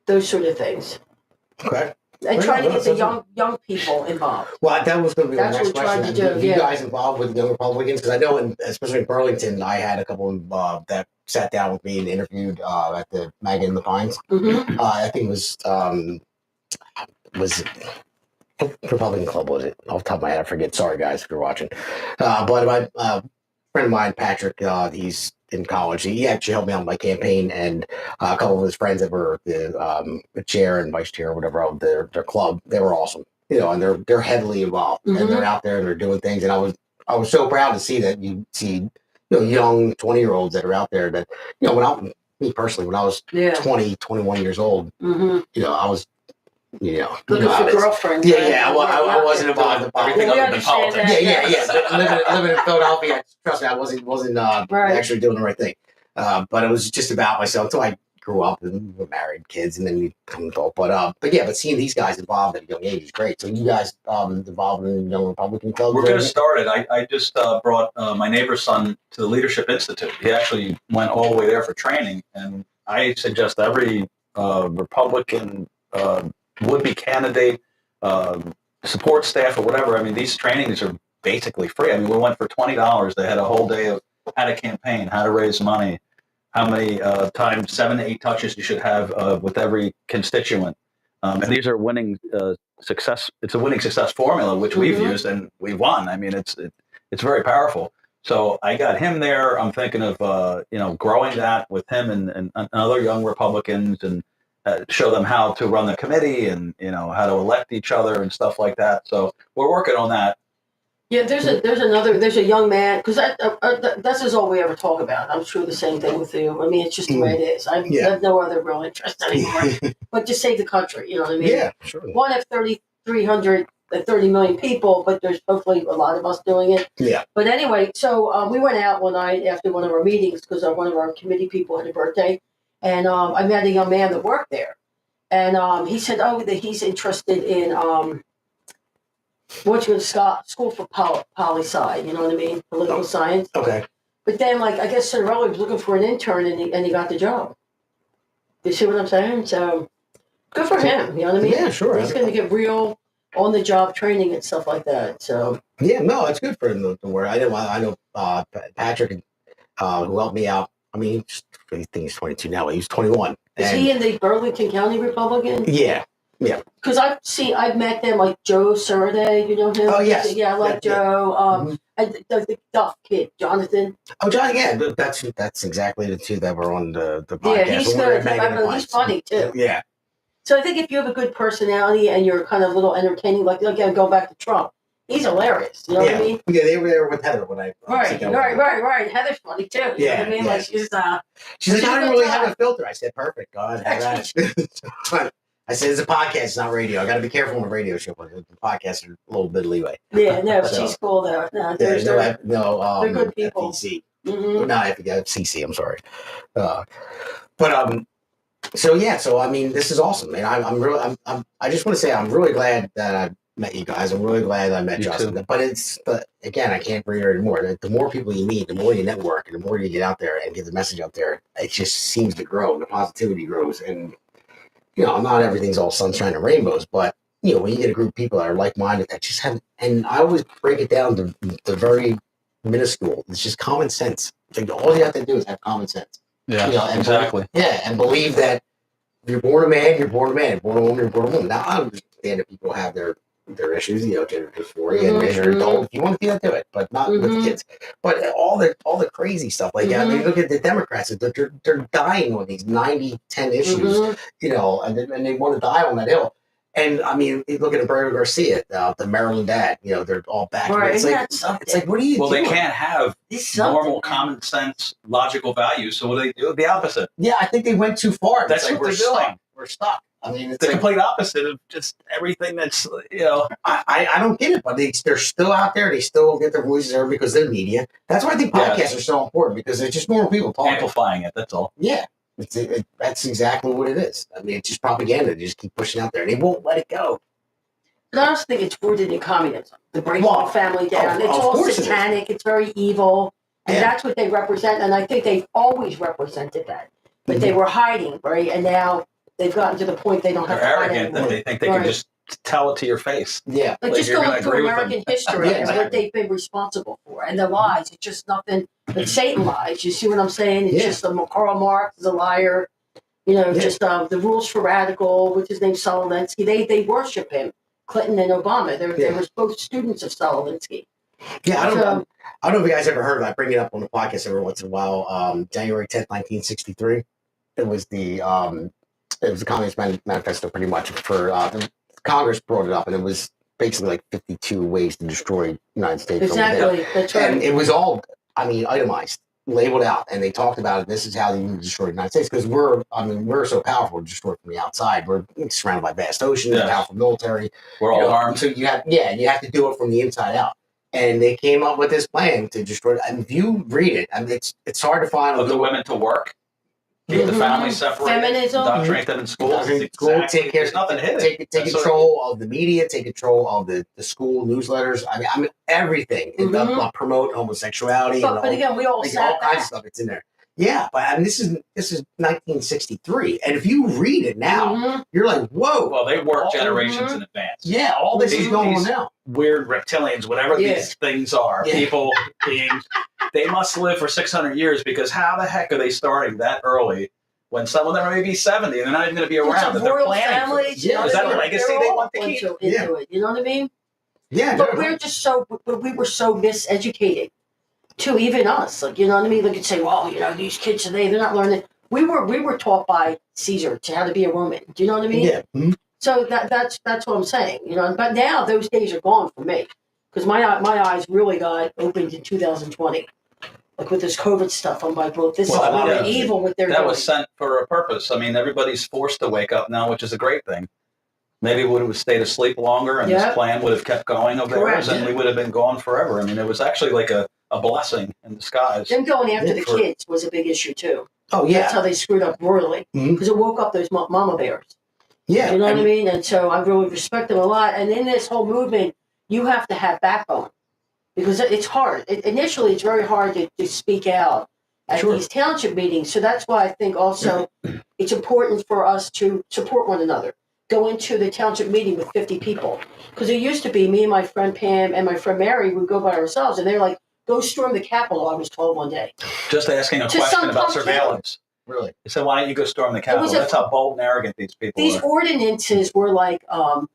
those sort of things. Okay. And trying to get the young people involved. Well, that was going to be the next what we're trying question. to do, You guys involved with young Republicans? Because I know, especially in Burlington, I had a couple that sat down with me and interviewed at the Maggie in the Pines. Mm-hmm. I think it was Republican Club, was it? Off the top of my head, I forget. Sorry, guys, if you're watching. But my friend of mine, Patrick, he's in college. He actually helped me out with my campaign, and a couple of his friends that were the chair and vice chair or whatever of their club. They were awesome, and they're heavily involved, and they're out there and they're doing things. And I was so proud to see that you see young 20-year-olds that are out there that me personally, when I was 20, 21 years old, I was Looking for girlfriends. Yeah. I wasn't involved in Everything we other than understand politics. that. living in Philadelphia, trust me, I wasn't actually doing the right thing. But it was just about myself until I grew up and were married, kids, and then we become adult. But seeing these guys involved at a young age is great. So you guys involved in Young Republican Club? We're going to start it. I just brought my neighbor's son to the Leadership Institute. He actually went all the way there for training, and I suggest every Republican would-be candidate, support staff, or whatever. I mean, these trainings are basically free. I mean, we went for $20. They had a whole day of how to campaign, how to raise money, how many times, 7 to 8 touches you should have with every constituent. And these are winning success. It's a winning success formula, which we've used, and we've won. I mean, it's very powerful. So I got him there. I'm thinking of growing that with him and other young Republicans, and show them how to run the committee and how to elect each other and stuff like that. So we're working on that. Yeah, there's a young man, because this is all we ever talk about. I'm sure the same thing with you. I mean, it's just the way it is. I have no other real interest anymore. But just save the country, you know what I mean? Yeah, sure. One of 30 million people, but there's hopefully a lot of us doing it. Yeah. But anyway, so we went out one night after one of our meetings because one of our committee people had a birthday. And I met a young man that worked there. And he said, that he's interested in school for poli-sci, you know what I mean? Political science. Okay. But then, I guess Cinderella was looking for an intern and he got the job. You see what I'm saying? So good for him, you know what I mean? Yeah, sure. He's going to get real on-the-job training and stuff like that. So yeah, no, it's good for him to work. I know Patrick, who helped me out. I mean, I think he's 22 now. He was 21. Is he in the Burlington County Republican? Yeah. Because I've met them, like Joe Suraday, you know him? Oh, yes. Yeah, I like Joe. The Duff kid, Jonathan. Oh, John, yeah. That's exactly the two that were on the podcast. Yeah, he's good. He's funny, too. Yeah. So I think if you have a good personality and you're kind of a little entertaining, again, go back to Trump. He's hilarious. You know what I mean? Yeah, they were there with Heather when I. Right. Heather's funny too. You know what I mean? Yeah. She's like, I don't really have a filter. I said, perfect. Go ahead, have that. I said, it's a podcast, it's not radio. I got to be careful on a radio show. The podcasts are a little bit of leeway. Yeah, no, but she's cool though. No, they're good people. FTC. Not FCC. I'm sorry. So I mean, this is awesome, man. I just want to say I'm really glad that I met you guys. I'm really glad I met Justin. Too. But again, I can't reiterate more. The more people you meet, the more you network, and the more you get out there and get the message out there, it just seems to grow. The positivity grows, and not everything's all sunshine and rainbows, but when you get a group of people that are like-minded that just have, and I always break it down to the minuscule. It's just common sense. Like all you have to do is have common sense. Yeah, exactly. And believe that if you're born a man, you're born a man. Born a woman, you're born a woman. Now I understand that people have their issues, gender dysphoria, and you're an adult. If you want to do that, do it, but not with kids. But all the crazy stuff like that. I mean, look at the Democrats; they're dying on these 90-10 issues, and they want to die on that hill. And I mean, look at Roberto Garcia, the Maryland dad. They're all back. Right, it's like, what are you doing? Well, they can't have normal, common sense, logical values. So what do they do? The opposite. Yeah, I think they went too far. That's what they're doing. We're stuck. I mean, it's the complete opposite of just everything that's, I don't get it, but they're still out there. They still get their voices heard because they're media. That's why I think podcasts are so important, because they're just normal people talking. Amplifying it, that's all. Yeah, that's exactly what it is. I mean, it's just propaganda. They just keep pushing out there, and they won't let it go. But I also think it's rooted in communism. The breaking the family down. It's all satanic. It's very evil. And that's what they represent. And I think they've always represented that. But they were hiding, right? And now they've gotten to the point they don't have to hide arrogant that they think they can just tell it to your face. Yeah. Like just going through American history and what they've been responsible for. And the lies. It's just nothing but Satan lies. You see what I'm saying? It's just Karl Marx is a liar. Just the rules for radical, what's his name, Solonensky. They worship him. Clinton and Obama. They were both students of Solonensky. Yeah, I So- don't know if you guys ever heard of it. I bring it up on the podcast every once in a while. January 10th, 1963. It was the Communist Manifesto, pretty much. For Congress brought it up, and it was basically like 52 ways to destroy the United States. Exactly. That's right. And it was all, itemized, labeled out, and they talked about it. This is how they need to destroy the United States, because we're so powerful to destroy from the outside. We're surrounded by vast oceans, Yes. powerful military. We're all armed. So you have to do it from the inside out. And they came up with this plan to destroy it. And if you read it, it's hard to find. Put the women to work. Keep the family separated. Feminism. Indoctrinate them in schools. Take care. There's nothing hidden. Take control of the media. Take control of the school newsletters. I mean everything. And promote homosexuality. But again, we all all sat kinds of back. stuff. It's in there. Yeah, but this is 1963, and if you read it now, you're like, whoa. Well, they work generations in advance. Yeah, all this is going on now. Weird reptilians, whatever these things are, people, beings, they must live for 600 years, because how the heck are they starting that early when some of them may be 70 and they're not even going to be around? It's a They're royal planning for family. this. Is that the legacy they want to keep? Into it, you know what I mean? Yeah, But we're just we were so miseducated, too. Even us, like, you know what I mean? They could say, well, these kids today, they're not learning. We were taught by Caesar to how to be a Roman. Do you know what I mean? Yeah. Mm-hmm. So that's what I'm saying. But now those days are gone for me, because my eyes really got opened in 2020. Like with this COVID stuff, I'm like, well, this is evil what they're doing. That was sent for a purpose. I mean, everybody's forced to wake up now, which is a great thing. Maybe we would have stayed asleep longer, and this plan would have kept going of theirs, and we would have been gone forever. I mean, it was actually like a blessing in disguise. Them going after the kids was a big issue, too. Oh, yeah. That's how they screwed up royally, because it woke up those mama bears. Yeah. You know what I mean? And so I really respect them a lot. And in this whole movement, you have to have backbone, because it's hard. Initially, it's very hard to speak out at these township meetings. So that's why I think also it's important for us to support one another. Go into the township meeting with 50 people. Because it used to be me and my friend Pam and my friend Mary would go by ourselves, and they're like, go storm the Capitol, I was told one day. Just asking a question about surveillance. Really? They said, why don't you go storm the Capitol? That's how bold and arrogant these people These are. ordinances were like, a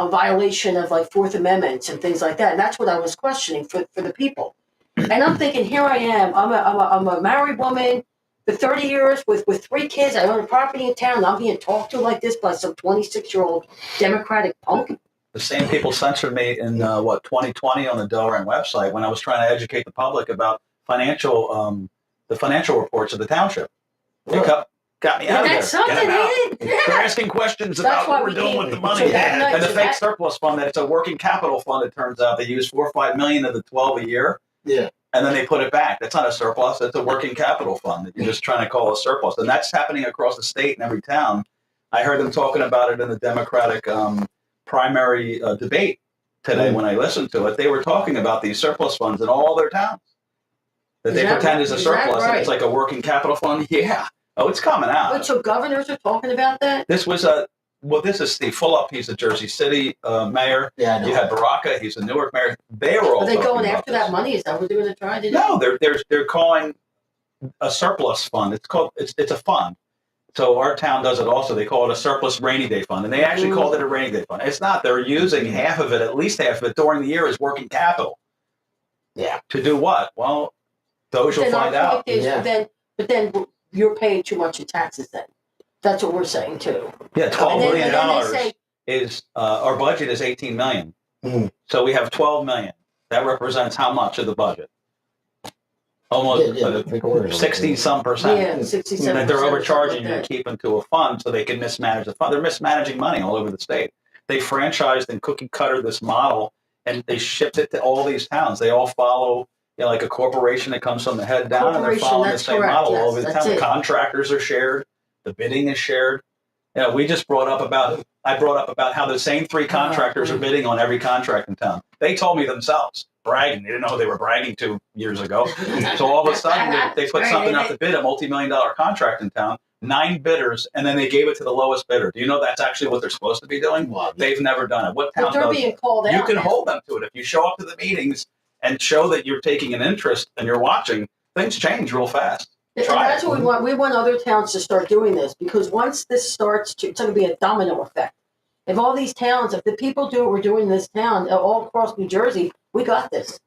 violation of like Fourth Amendments and things like that. And that's what I was questioning for the people. And I'm thinking, here I am. I'm a married woman for 30 years with 3 kids. I own a property in town. And I'm being talked to like this by some 26-year-old Democratic punk. The same people censored me in 2020 on the Delran website when I was trying to educate the public about the financial reports of the township. They got me out of there. That's something, Get 'em out. ain't it? They're asking questions about what we're doing with the money. And the fake surplus fund, that it's a working capital fund, it turns out. They use $4 or $5 million of the 12 a year. Yeah. And then they put it back. That's not a surplus. That's a working capital fund that you're just trying to call a surplus. And that's happening across the state in every town. I heard them talking about it in the Democratic primary debate today when I listened to it. They were talking about these surplus funds in all their towns that they pretend is a surplus. And it's like a working capital fund. Yeah. Oh, it's coming out. Wait, so governors are talking about that? This was this is Steve Fulop. He's a Jersey City mayor. Yeah, I know. You had Baraka. He's a Newark mayor. They were all. Are they talking going about after this. that money? Is that what they're going to try to do? No, they're calling a surplus fund. It's a fund. So our town does it also. They call it a surplus rainy day fund, and they actually called it a rainy day fund. It's not. They're using half of it, at least half of it, during the year as working capital. Yeah. To do what? Well, those you'll find out. But then you're paying too much in taxes. Then that's what we're saying too. Yeah, $12 million and then they say, is our budget is $18 million. Mhm. So we have $12 million. That represents how much of the budget? Almost 60-some percent. yeah, 67%. That they're overcharging something you like to keep into a fund so they can mismanage the fund. They're mismanaging money all over the state. They franchised and cookie cutter this model, and they shipped it to all these towns. They all follow, like a corporation that comes from the head down, and they're following the same model all over the town. The contractors are shared. The bidding is shared. We just I brought up about how the same 3 contractors are bidding on every contract in town. They told me themselves, bragging. They didn't know who they were bragging to years ago. So all of a sudden, they put something out to bid, a multi-million-dollar contract in town, 9 bidders, and then they gave it to the lowest bidder. Do you know that's actually what they're supposed to be doing? Well, they've never done it. What town But they're does being it? called out. You can now. hold them to it. If you show up to the meetings and show that you're taking an interest and you're watching, things change real fast. And that's what we want. We want other towns to start doing this, because once this starts, it's going to be a domino effect. If all these towns, if the people do what we're doing in this town, all across New Jersey, we got this.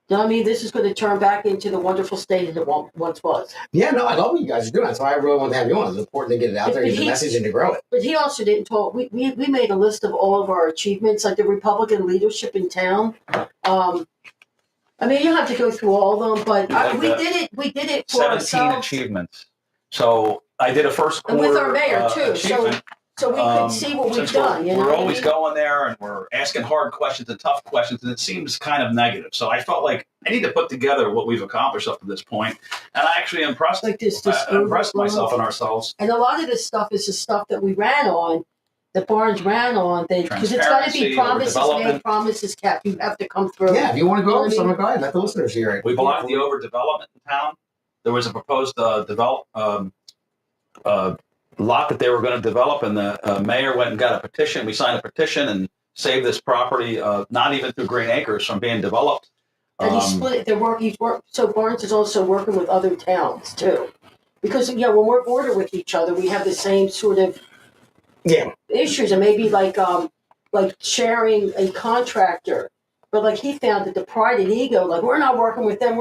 You know what I mean? This is going to turn back into the wonderful state that it once was. Yeah, no, I love what you guys are doing. That's why I really want to have you on. It's important to get it out there, But get the message, and to grow it. But he also didn't talk. We made a list of all of our achievements, like the Republican leadership in town. I mean, you don't have to go through all of them, but we did it. We did it for 17 ourselves. achievements. So I did a first And quarter with our mayor too, achievement. so we could see what we've Since done. We're always going there and we're asking hard questions and tough questions, and it seems kind of negative. So I felt like I need to put together what we've accomplished up to this point, and I actually impressed myself and ourselves. And a lot of this stuff is the stuff that we ran on. The Barnes ran on, because it's got to be promises made, promises kept. You have to come through. Yeah, if you want to go over something, go ahead. Let the listeners hear it. We blocked the overdevelopment in town. There was a proposed lot that they were going to develop, and the mayor went and got a petition. We signed a petition and saved this property, not even through Green Acres, from being developed. And he split their work. So Barnes is also working with other towns too, because when we're border with each other, we have the same sort of issues, and maybe like sharing a contractor. But like he found that the pride and ego, like we're not working with them.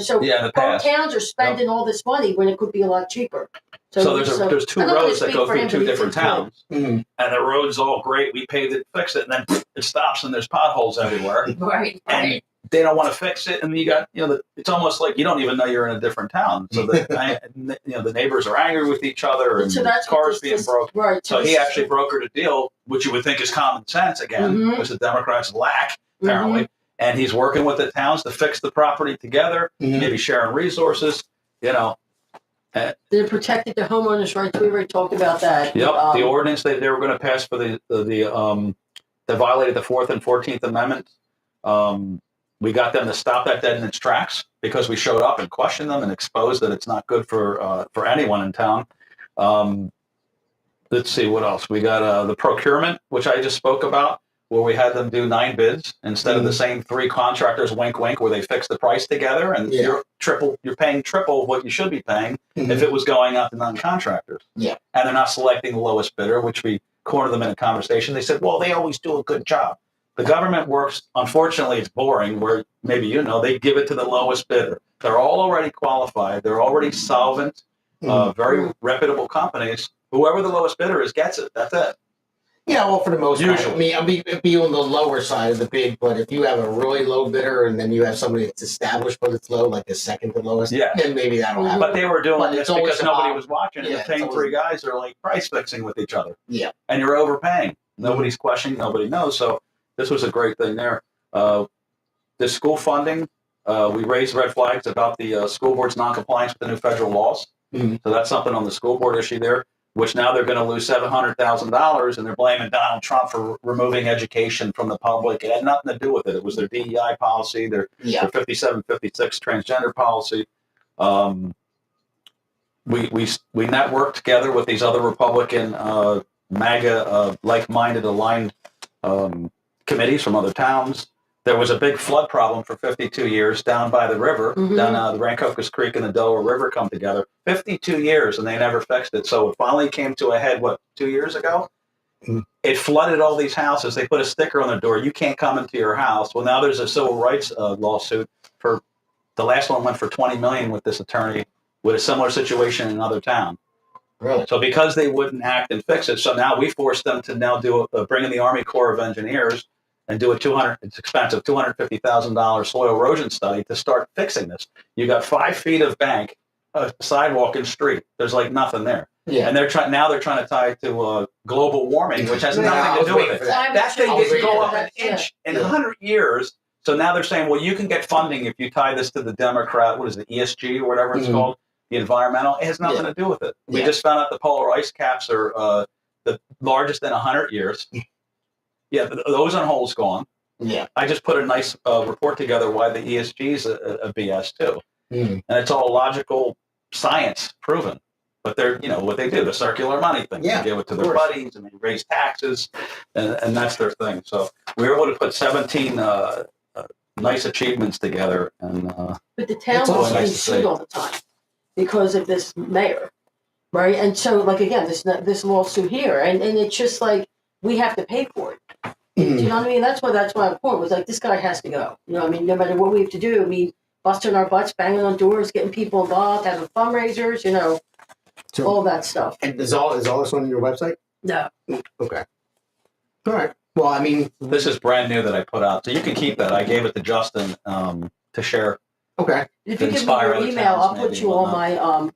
So both towns are spending all this money when it could be a lot cheaper. So there's two roads that go through two different towns, and the road's all great. We paved it, fixed it, and then it stops, and there's potholes everywhere. Right. And they don't want to fix it, and you got it's almost like you don't even know you're in a different town. So the neighbors are angry with each other, and so that's cars being broken. Right. So he actually brokered a deal, which you would think is common sense again, which the Democrats lack apparently. And he's working with the towns to fix the property together, maybe sharing resources. They protected the homeowners' rights. We already talked about that. Yep, the ordinance they were going to pass for that violated the 4th and 14th Amendment. We got them to stop that dead in its tracks because we showed up and questioned them and exposed that it's not good for anyone in town. Let's see what else we got. The procurement, which I just spoke about, where we had them do 9 bids instead of the same 3 contractors, wink, wink, where they fix the price together, and you're paying triple what you should be paying if it was going out to non-contractors. Yeah. And they're not selecting the lowest bidder, which we cornered them in a conversation. They said, well, they always do a good job. The government works, unfortunately, it's boring, where maybe they give it to the lowest bidder. They're all already qualified. They're already solvent, very reputable companies. Whoever the lowest bidder is gets it. That's it. Yeah, well, for the most part, I mean, I'll be on the lower side of the bid, but if you have a really low bidder and then you have somebody that's established but it's low, like the second to lowest, then maybe that'll happen. But they were doing this because nobody was watching, and the same 3 guys are like price fixing with each other. Yeah. And you're overpaying. Nobody's questioning, nobody knows. So this was a great thing there. The school funding, we raised red flags about the school board's noncompliance with the new federal laws. So that's something on the school board issue there, which now they're going to lose $700,000, and they're blaming Donald Trump for removing education from the public. It had nothing to do with it. It was their DEI policy, their 5756 transgender policy. We networked together with these other Republican MAGA like-minded aligned committees from other towns. There was a big flood problem for 52 years down by the river, down the Rancocas Creek and the Delaware River come together. 52 years, and they never fixed it. So it finally came to a head, 2 years ago? It flooded all these houses. They put a sticker on their door, you can't come into your house. Well, now there's a civil rights lawsuit. The last one went for $20 million with this attorney with a similar situation in another town. Really? So because they wouldn't act and fix it, so now we forced them to now bring in the Army Corps of Engineers and do it's expensive, $250,000 soil erosion study to start fixing this. You got 5 feet of bank, a sidewalk and street. There's like nothing there. Yeah. And they're trying to tie it to global warming, which has nothing to do with it. That thing didn't go up an inch in 100 years. So now they're saying, well, you can get funding if you tie this to the Democrat, what is it, ESG or whatever it's called, the environmental. It has nothing to do with it. We just found out the polar ice caps are the largest in 100 years. Yeah, the ozone hole's gone. Yeah. I just put a nice report together why the ESG is a BS too. And it's all logical science proven. But they're, what they do, the circular money thing. They give it to their buddies and they raise taxes and that's their thing. So we were able to put 17 nice achievements together. But the town was being sued all the time because of this mayor, right? And so, again, this lawsuit here, and it's just like, we have to pay for it. Do you know what I mean? That's why my point was like, this guy has to go. You know what I mean? No matter what we have to do, I mean, busting our butts, banging on doors, getting people involved, having fundraisers, you know, So, all that stuff. and is all this on your website? No. Okay. All right. Well, I mean, This is brand new that I put out, so you can keep that. I gave it to Justin to share. okay. If you give me Inspire your other email, towns I'll put maybe you and on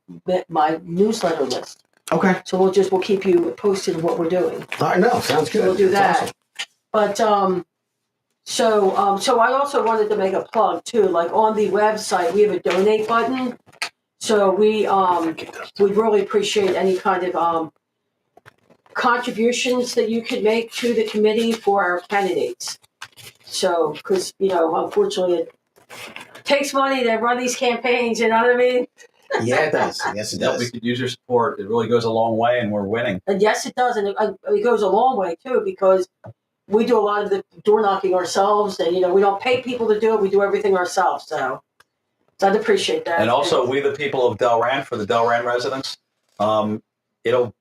my newsletter list. Okay. So we'll keep you posted on what we're doing. All right. No, sounds good. So we'll do That's that. awesome. But so I also wanted to make a plug too. Like on the website, we have a donate button. So we'd really appreciate any kind of contributions that you could make to the committee for our candidates. So, because unfortunately, it takes money to run these campaigns. You know what I mean? Yeah, it does. Yes, it Yeah, we does. could use your support. It really goes a long way, and we're winning. And yes, it does, and it goes a long way too because we do a lot of the door knocking ourselves, and we don't pay people to do it. We do everything ourselves. So I'd appreciate that. And also, we the people of Delran, for the Delran residents, it'll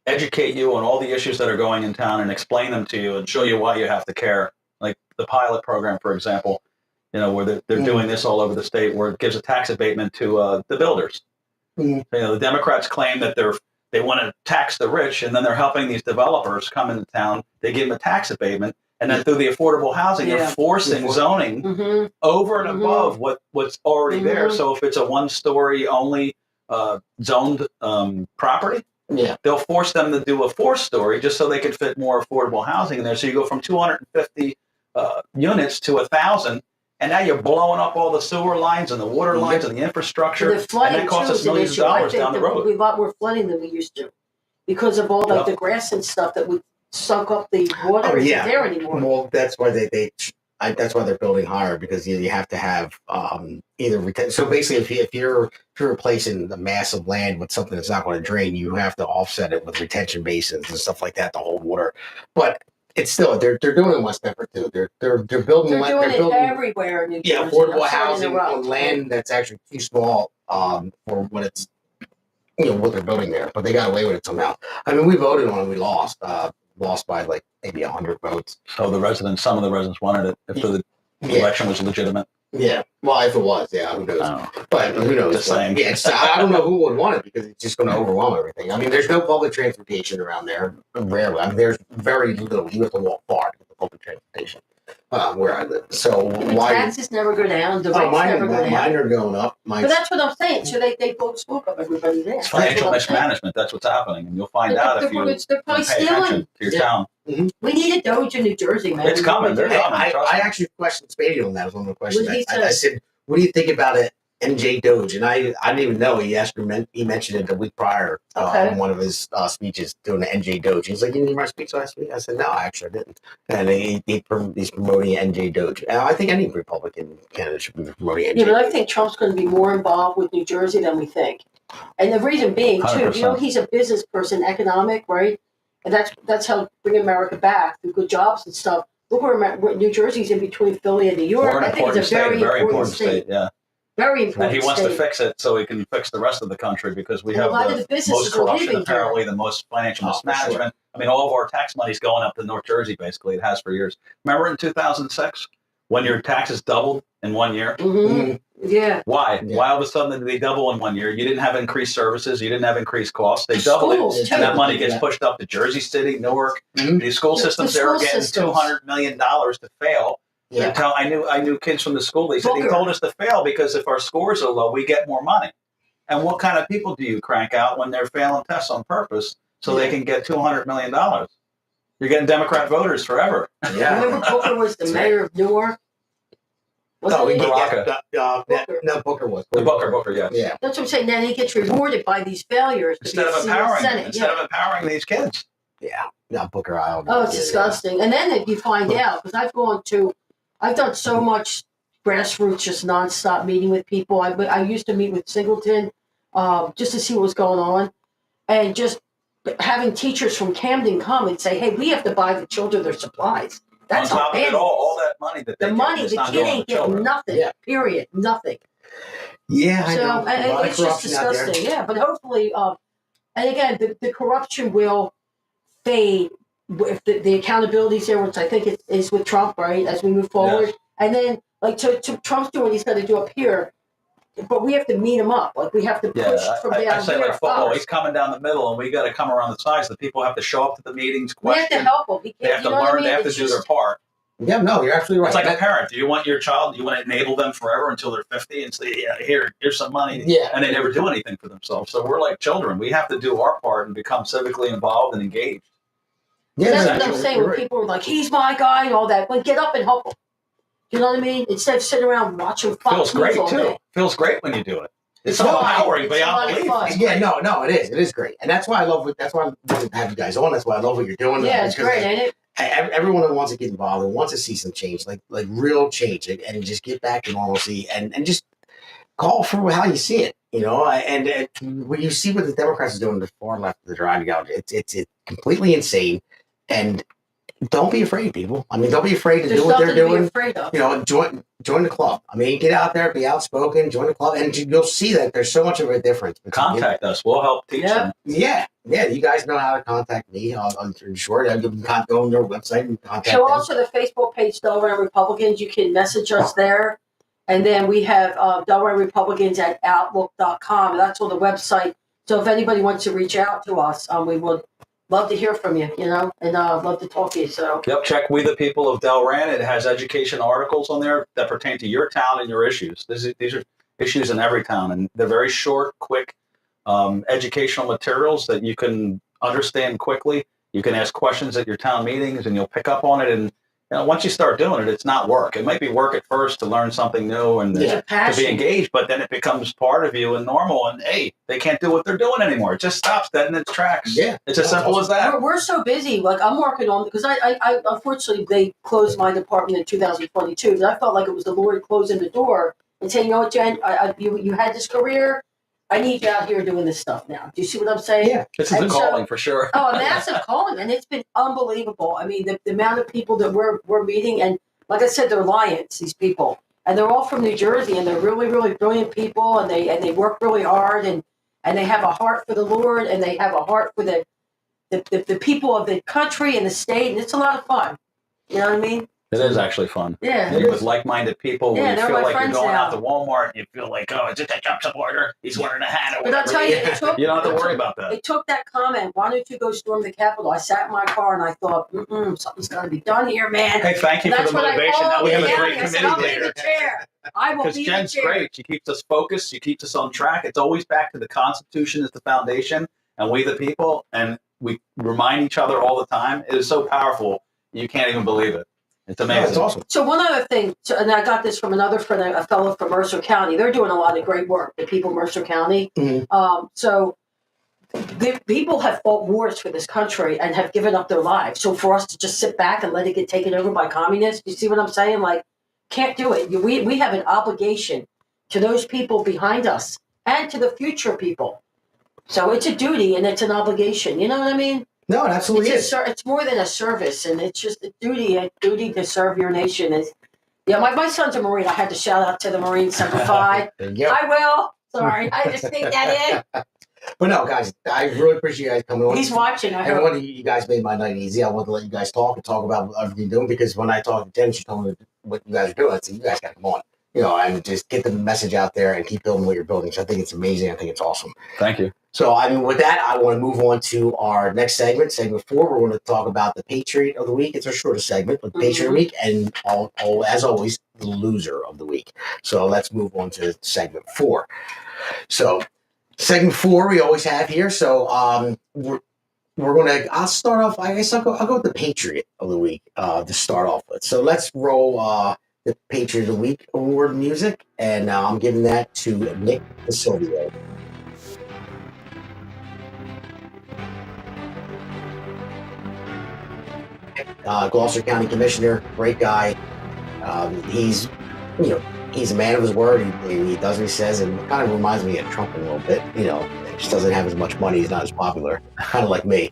educate you on all the issues that are going in town and explain them to you and show you why you have to care. Like the pilot program, for example, where they're doing this all over the state, where it gives a tax abatement to the builders. The Democrats claim that they want to tax the rich, and then they're helping these developers come into town. They give them a tax abatement, and then through the affordable housing, they're forcing zoning over and above what's already there. So if it's a one-story only zoned property, they'll force them to do a 4-story just so they can fit more affordable housing in there. So you go from 250 units to 1,000. And now you're blowing up all the sewer lines and the water lines and the infrastructure, And the flooding that costs us too is an millions of issue. I dollars think down the that road. we have a lot more flooding than we used to because of all the grass and stuff that would suck up the water. Isn't there anymore? Well, that's why that's why they're building higher because you have to have either retention. So basically, if you're replacing the mass of land with something that's not going to drain, you have to offset it with retention basins and stuff like that to hold water. But it's still they're doing it in West Denver too. They're building. They're doing it everywhere in New Jersey. Affordable housing on land that's actually too small for what it's what they're building there. But they got away with it somehow. I mean, we voted on it. We lost by like maybe 100 votes. So some of the residents wanted it if the election was legitimate. Yeah. Well, if it was, who knows? Oh. But who knows? Just saying. I don't know who would want it because it's just going to overwhelm everything. I mean, there's no public transportation around there. Rarely. I mean, there's very little. You have to walk far to get the public transportation where I live. So why? Taxes never go down. The rates never go down. Mine are going up. But that's what I'm saying. So they both spoke up everybody there. It's financial mismanagement. That's what's happening, and you'll find out if you they're probably pay attention stealing. to your town. We need a Doge in New Jersey, man. It's coming. They're coming. I actually questioned Spady on that. Was one of the questions. What did he I say? said, "What do you think about it, NJ Doge?" And I didn't even know. He mentioned it the week prior in one of his speeches doing the NJ Doge. He's like, "You didn't hear my speech last week?" I said, "No, I actually didn't." And he's promoting NJ Doge. And I think any Republican candidate should be promoting NJ. Yeah, but I think Trump's going to be more involved with New Jersey than we think. And the reason being, too, 100%. he's a business person, economic, right? And that's how bring America back through good jobs and stuff. Look where New Jersey's in between Philly and New York. We're an I think it's a very important state. Yeah. Very important. And he wants to state. fix it so he can fix the rest of the country because we And a have lot of the the businesses most are corruption, leaving here. apparently the most financial mismanagement. I mean, all of our tax money's going up to North Jersey, basically. It has for years. Remember in 2006 when your taxes doubled in 1 year? Mm-hmm. Yeah. Why? Yeah. Why all of a sudden did they double in 1 year? You didn't have increased services. You didn't have increased costs. They doubled Schools, it. too. And that money gets pushed up to Jersey City, Newark. These school The systems, they were school getting systems. $200 million to fail. Yeah. I knew kids from the school. They said, Booker. he told us to fail because if our scores are low, we get more money. And what kind of people do you crank out when they're failing tests on purpose so they can get $200 million? You're getting Democrat voters forever. Yeah. Remember Booker was the mayor of Newark? No, Wasn't he? Booker was. Booker, yes. Yeah. That's what I'm saying. Then he gets rewarded by these failures. to Instead be of a empowering them, Senate. instead of empowering these kids. Yeah. Yeah. Booker, I don't know. Oh, it's disgusting. And then if you find out, because I've done so much grassroots, just nonstop meeting with people. I used to meet with Singleton just to see what was going on. And just having teachers from Camden come and say, hey, we have to buy the children their supplies. That's on top how of it bad all that money that they the get money, is the not kid going to ain't the getting children. nothing, Yeah. period, nothing. Yeah, I So know. and it's just disgusting, yeah. But hopefully, and again, the corruption will fade if the accountability's there, which I think it is with Trump, right, as we move forward. Yes. And then, like, to Trump's doing what he's got to do up here, but we have to meet him up. Like, we have to push from down I say here like football. up. He's coming down the middle, and we got to come around the sides. The people have to show up to the meetings, We have to question. help him. He They can't, have to you know what I learn. mean? They have to It's do their just- part. Yeah, no, you're absolutely right. It's like a parent. Do you want your child? You want to enable them forever until they're 50 and say, "Yeah, here's some money," Yeah. and they never do anything for themselves. So we're like children. We have to do our part and become civically involved and engaged. Yeah, That's no, what I'm you're saying. When right. people are like, "He's my guy," and all that, like, get up and help him. You know what I mean? Instead of sitting around watching Fox Feels News great all too. day. Feels great when you do it. It's It's so fun. empowering It's a beyond lot of belief. fun. Yeah, no, it is. It is great, and that's why I love. That's why I wanted to have you guys on. That's why I love what you're doing. Yeah, it's because great, ain't it? everyone that wants to get involved and wants to see some change, like real change, and just get back to normalcy, and just call for how you see it. You know, and when you see what the Democrats are doing, the far left of the driving out, it's completely insane. And don't be afraid, people. I mean, don't be afraid to There's do what nothing they're to be doing. afraid of. You know, join the club. I mean, get out there, be outspoken, join the club, and you'll see that there's so much of a difference. Contact us. We'll help teach Yeah. them. Yeah. You guys know how to contact me. I'm sure you can go on their website and contact So them. also the Facebook page, Delaware Republicans, you can message us there. And then we have Delaware Republicans at Outlook.com. That's on the website. So if anybody wants to reach out to us, we would love to hear from you, you know, and love to talk to you. So Yep, check We the People of Delran. It has education articles on there that pertain to your town and your issues. These are issues in every town, and they're very short, quick, educational materials that you can understand quickly. You can ask questions at your town meetings, and you'll pick up on it. And once you start doing it, it's not work. It might be work at first to learn something new and there's a to passion. be engaged, but then it becomes part of you and normal. And hey, they can't do what they're doing anymore. It just stops dead in its tracks. Yeah. It's as simple as that. We're so busy. Like, I'm working on, because I unfortunately they closed my department in 2022. But I felt like it was the Lord closing the door and saying, you know what, Jen, you had this career. I need you out here doing this stuff now. Do you see what I'm saying? Yeah. This is a And so- calling for sure. Oh, a massive calling, and it's been unbelievable. I mean, the amount of people that we're meeting, and like I said, they're lions. These people, and they're all from New Jersey, and they're really, really brilliant people, and they work really hard, and they have a heart for the Lord, and they have a heart for the people of the country and the state, and it's a lot of fun. You know what I mean? It is actually fun. Yeah. Meeting with like-minded people Yeah, where you they're feel my like you're friends going now. out to Walmart and you feel like, oh, is it that Trump supporter? He's wearing a hat or But I'll whatever. tell you, it took, You don't have to worry about that. It took that comment, why don't you go storm the Capitol? I sat in my car and I thought, something's got to be done here, man. Hey, thank you And for the that's what I motivation. Now called we have a the great county. I said, committee I'll be leader. the chair. I will Because be Jen's the chair. great. She keeps us focused. She keeps us on track. It's always back to the Constitution as the foundation and we the people. And we remind each other all the time. It is so powerful. You can't even believe it. It's amazing. It's awesome. So one other thing, and I got this from another friend, a fellow from Mercer County. They're doing a lot of great work, the people of Mercer County. Mhm. So the people have fought wars for this country and have given up their lives. So for us to just sit back and let it get taken over by communists, you see what I'm saying? Like, can't do it. We have an obligation to those people behind us and to the future people. So it's a duty and it's an obligation. You know what I mean? No, it absolutely is. It's more than a service, and it's just a duty to serve your nation. My son's a Marine. I had to shout out to the Marine 75. There you go. I will. Sorry, I just think that in. But no, guys, I really appreciate you guys coming on. He's watching. I And hope. one of you guys made my night easy. I wanted to let you guys talk about everything you're doing, because when I talked to Jen, she told me what you guys are doing. I said, you guys got to come on. And just get the message out there and keep building what you're building. So I think it's amazing. I think it's awesome. Thank you. So, with that, I want to move on to our next segment, segment 4. We're going to talk about the Patriot of the Week. It's our shortest segment, but the Patriot of the Week, and as always, the loser of the week. So let's move on to segment 4. So, segment 4 we always have here. So, we're going to. I'll start off. I guess I'll go with the Patriot of the Week to start off with. So let's roll the Patriot of the Week award music, and I'm giving that to Nick DeSilvio. Gloucester County Commissioner, great guy. He's a man of his word. He does what he says, and it kind of reminds me of Trump a little bit. Just doesn't have as much money. He's not as popular. Kind of like me.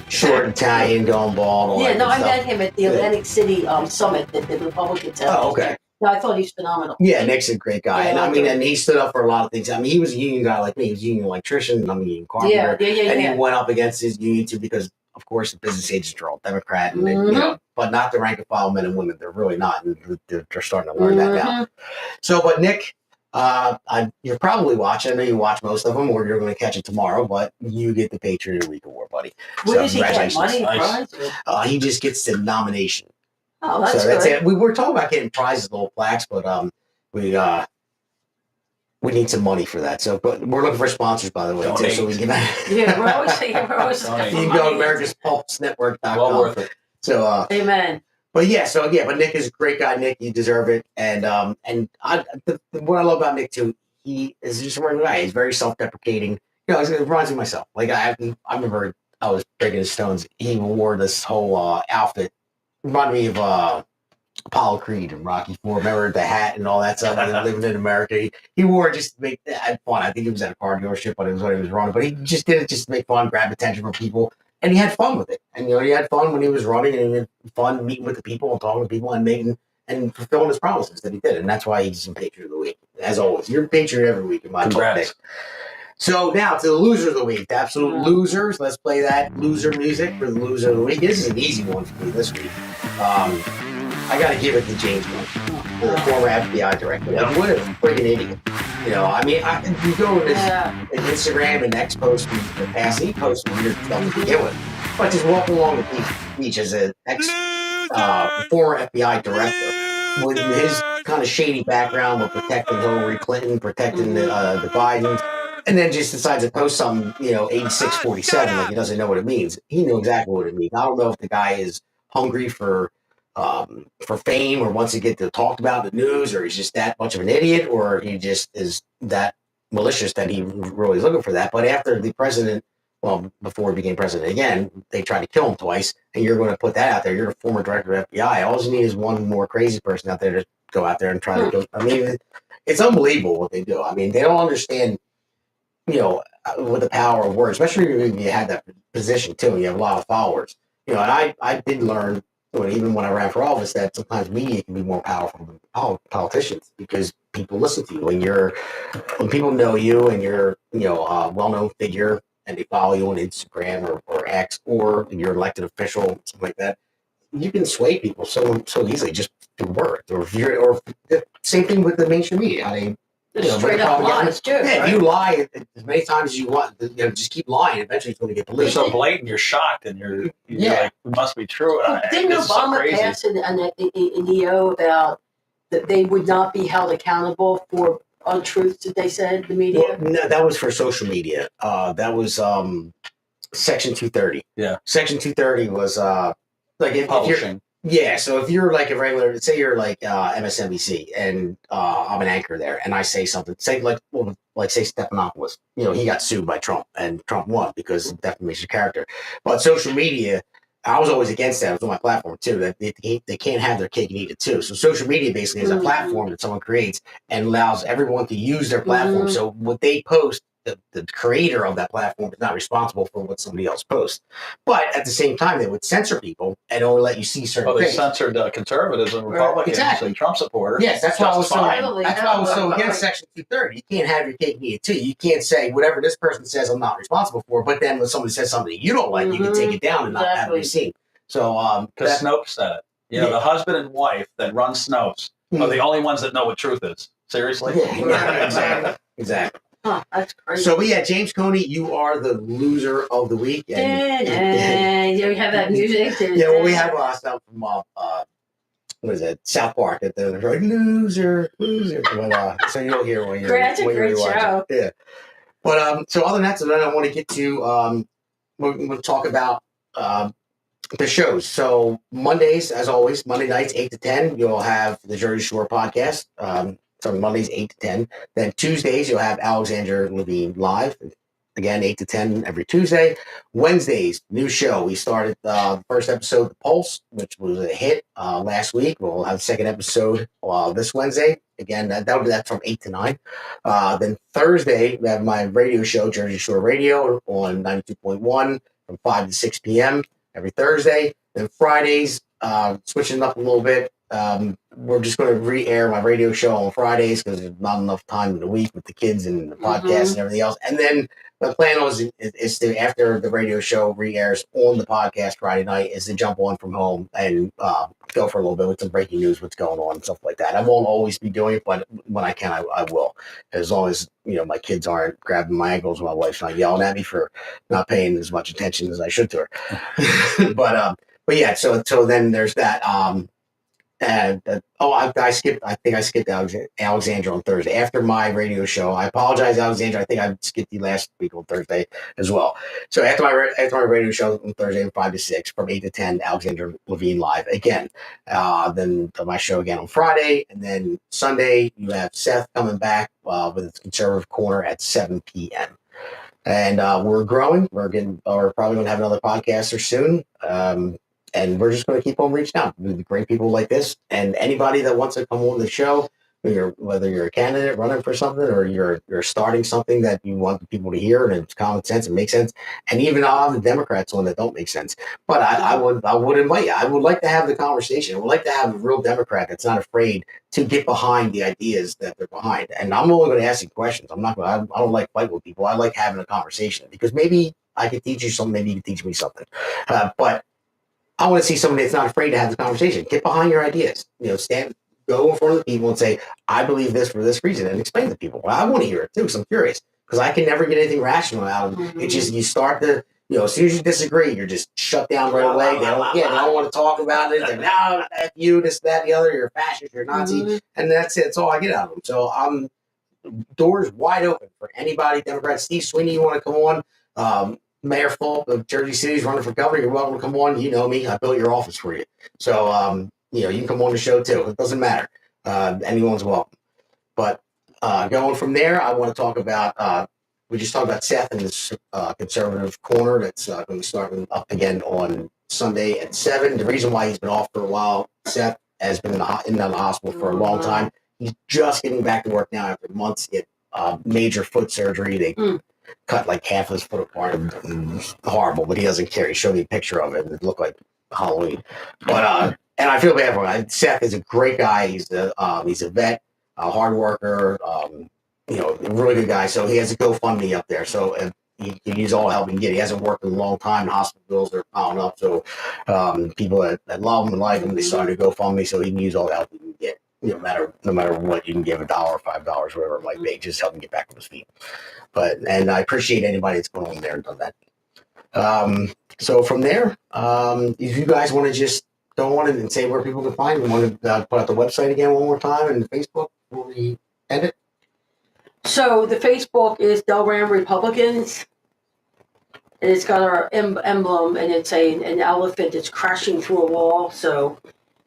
Short Italian, going bald. All Yeah, that no, good I stuff. met him at the Atlantic City Summit that the Republicans had. Oh, okay. No, I thought he was phenomenal. Yeah, Nick's a great guy, Yeah, and I I mean, like him. and he stood up for a lot of things. I mean, he was a union guy like me. He was a union electrician, and I'm a union carpenter. Yeah. And he went up against his union too, because of course, the business agents are all Democrat, and you know, but not the rank and file men and women. They're really not, and they're starting to learn that now. So, but Nick, you're probably watching. I know you watch most of them, or you're going to catch it tomorrow. But you get the Patriot of the Week award, buddy. What So does he get? congratulations. Money, Nice. prize? He just gets the nomination. Oh, that's So that's good. it. We were talking about getting prizes, little plaques, but we need some money for that. So, but we're looking for sponsors, by the way, too, so we can. Yeah, we're always you can go to AmericasPulseNetwork.com. Well worth it. So, Amen. but Nick is a great guy. Nick, you deserve it. And what I love about Nick too, he is just a regular guy. He's very self-deprecating. You know, it reminds me of myself. Like I remember I was breaking his stones. He wore this whole outfit. Reminded me of Apollo Creed and Rocky IV. Remember the hat and all that stuff. Living in America, he wore it just to make fun. I think he was at a car dealership, but it was when he was running. But he just did it just to make fun, grab attention from people, and he had fun with it. And you know, he had fun when he was running, and he had fun meeting with the people and talking to people and making and fulfilling his promises that he did. And that's why he's in Patriot of the Week, as always. You're Patriot every week in my book. So now to the loser of the week, the absolute losers. Let's play that loser music for the loser of the week. This is an easy one for me this week. I got to give it to James Comey, the former FBI director. And what a freaking idiot. You know, I mean, you go to his Instagram and X post in the past, he posts weird stuff to begin with. But just walking along the beach as an former FBI director with his kind of shady background with protecting Hillary Clinton, protecting the Bidens, and then just decides to post something, 8647, like he doesn't know what it means. He knew exactly what it means. I don't know if the guy is hungry for fame or wants to get talked about in the news, or he's just that much of an idiot, or he just is that malicious that he really is looking for that. But after the president, before he became president again, they tried to kill him twice, and you're going to put that out there. You're a former director of FBI. All you need is one more crazy person out there to go out there and try to go. I mean, it's unbelievable what they do. I mean, they don't understand, with the power of words, especially when you have that position too, and you have a lot of followers. And I did learn, even when I ran for office, that sometimes media can be more powerful than politicians, because people listen to you when people know you and you're a well-known figure and they follow you on Instagram or X, or you're an elected official, something like that. You can sway people so easily just through words, or same thing with the mainstream media. How they straight up lies too. Yeah, if you lie as many times as you want, just keep lying. Eventually, it's going to get believed. You're so blatant, you're shocked, and you're like, it must be true. Didn't Obama pass an EO about that they would not be held accountable for untruths that they said the media? Well, no, that was for social media. That was Section 230. Yeah, Section 230 was if publishing. So if you're like a regular, say you're like MSNBC, and I'm an anchor there, and I say something, say Stephanopoulos, he got sued by Trump, and Trump won because of defamation of character. But social media, I was always against that. It was on my platform too, that they can't have their cake and eat it too. So social media basically is a platform that someone creates and allows everyone to use their platform. So what they post, the creator of that platform is not responsible for what somebody else posts. But at the same time, they would censor people and only let you see certain things. They censored conservatives and Republicans and Trump supporters. Yes, that's why I was so against Section 230. You can't have your cake and eat it too. You can't say whatever this person says I'm not responsible for, but then when somebody says something you don't like, you can take it down and not have it seen. So because Snopes said it. The husband and wife that run Snopes are the only ones that know what truth is. Seriously? Yeah, exactly. Huh, that's crazy. So, James Coney, you are the loser of the week. And you have that music. We have stuff from what is it, South Park? That they're like loser. But, so you'll hear when you're. That's a great show. Yeah. But so other than that, then I want to get to we'll talk about the shows. So Mondays, as always, Monday nights 8 to 10, you'll have the Jersey Shore podcast. So Mondays 8 to 10. Then Tuesdays you'll have Alexander Levine live, again 8 to 10 every Tuesday. Wednesdays, new show. We started the first episode, The Pulse, which was a hit last week. We'll have the second episode this Wednesday. Again, that's from 8 to 9. Then Thursday we have my radio show, Jersey Shore Radio, on 92.1 from 5 to 6 p.m. every Thursday. Then Fridays, switching up a little bit. we're just going to re-air my radio show on Fridays because there's not enough time in the week with the kids and the podcast and everything else. And then my plan is to, after the radio show re-airs on the podcast Friday night, is to jump on from home and go for a little bit with some breaking news, what's going on and stuff like that. I won't always be doing it, but when I can, I will. As long as, my kids aren't grabbing my ankles, my wife's not yelling at me for not paying as much attention as I should to her. But yeah, so then there's that. I skipped. I think I skipped Alexandra on Thursday after my radio show. I apologize, Alexandra. I think I skipped you last week on Thursday as well. So after my radio show on Thursday from 5 to 6, from 8 to 10, Alexandra Levine live again. Then my show again on Friday, and then Sunday you have Seth coming back with his conservative corner at 7 p.m. And we're growing. We're probably going to have another podcaster soon. And we're just going to keep on reaching out to great people like this. And anybody that wants to come on the show, whether you're a candidate running for something or you're starting something that you want people to hear and it's common sense and makes sense. And even I'll have the Democrats on that don't make sense. But I would invite you. I would like to have the conversation. I would like to have a real Democrat that's not afraid to get behind the ideas that they're behind. And I'm only going to ask you questions. I don't like fighting with people. I like having a conversation because maybe I could teach you something. Maybe you can teach me something. But I want to see somebody that's not afraid to have the conversation. Get behind your ideas. Go in front of the people and say, I believe this for this reason, and explain to people. Well, I want to hear it too, because I'm curious. Because I can never get anything rational out of them. It's just you start to, as soon as you disagree, you're just shut down right away. They don't want to talk about it. They're no, F you, this, that, the other. You're a fascist, you're a Nazi, and that's it. That's all I get out of them. So I'm doors wide open for anybody. Democrat Steve Sweeney, you want to come on? Mayor Fulp of Jersey City's running for governor. You're welcome to come on. You know me. I built your office for you. So, you can come on the show too. It doesn't matter. Anyone's welcome. But going from there, I want to talk about, we just talked about Seth and this conservative corner that's going to be starting up again on Sunday at 7. The reason why he's been off for a while, Seth has been in the hospital for a long time. He's just getting back to work now after months. He had major foot surgery. They cut like half his foot apart. It was horrible, but he doesn't care. He showed me a picture of it, and it looked like Halloween. But and I feel bad for him. Seth is a great guy. He's a vet, a hard worker, a really good guy. So he has a GoFundMe up there. So if he can use all the help he can get. He hasn't worked in a long time. The hospital bills are piling up. So people that love him and like him, they started a GoFundMe so he can use all the help he can get. No matter what, you can give $1 or $5, whatever it might be, just help him get back on his feet. And I appreciate anybody that's gone on there and done that. So from there, if you guys want to just go on and say where people can find, we want to put out the website again one more time and Facebook before we end it. So the Facebook is Delran Republicans. And it's got our emblem, and it's an elephant that's crashing through a wall. So,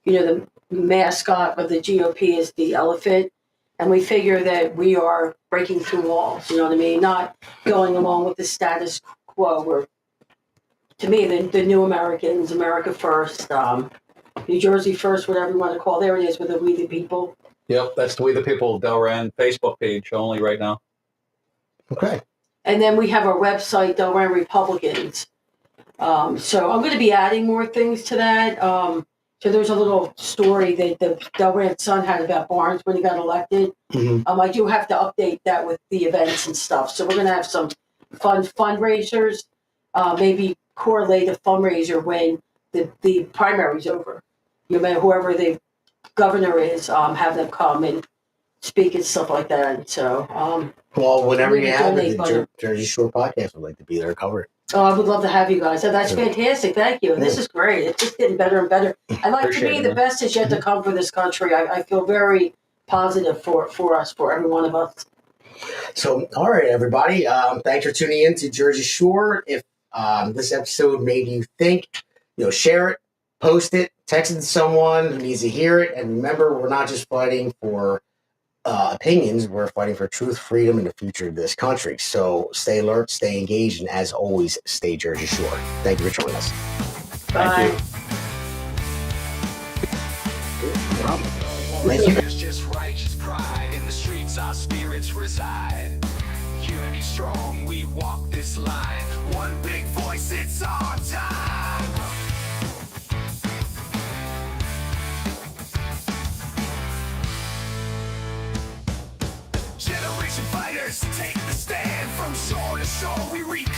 the mascot of the GOP is the elephant. And we figure that we are breaking through walls, you know what I mean? Not going along with the status quo. We're, to me, the new Americans, America first, New Jersey first, whatever you want to call it. There it is with the We the People. Yep, that's the We the People Delran Facebook page only right now. Okay. And then we have our website, Delran Republicans. So I'm going to be adding more things to that. So there's a little story that the Delran's son had about Barnes when he got elected. Mm-hmm. I do have to update that with the events and stuff. So we're going to have some fun fundraisers, maybe correlate a fundraiser when the primary's over. Whoever the governor is, have them come and speak and stuff like that. And so, well, whenever maybe you have it, donate, the Jersey Shore podcast would like to be there to cover it. Oh, I would love to have you guys. So that's fantastic. Thank you. And this is great. It's just getting better and better. And like to me, the best is yet to come for this country. I feel very positive for us, for every one of us. So, all right, everybody. Thanks for tuning in to Jersey Shore. If this episode made you think, share it, post it, text it to someone who needs to hear it. And remember, we're not just fighting for opinions, we're fighting for truth, freedom, and the future of this country. So stay alert, stay engaged, and as always, stay Jersey Shore. Thank you for joining us. Bye. Thank you. There's just righteous pride in the streets, our spirits reside. Unity strong, we walk this line. One big voice, it's our time. show, we reclaim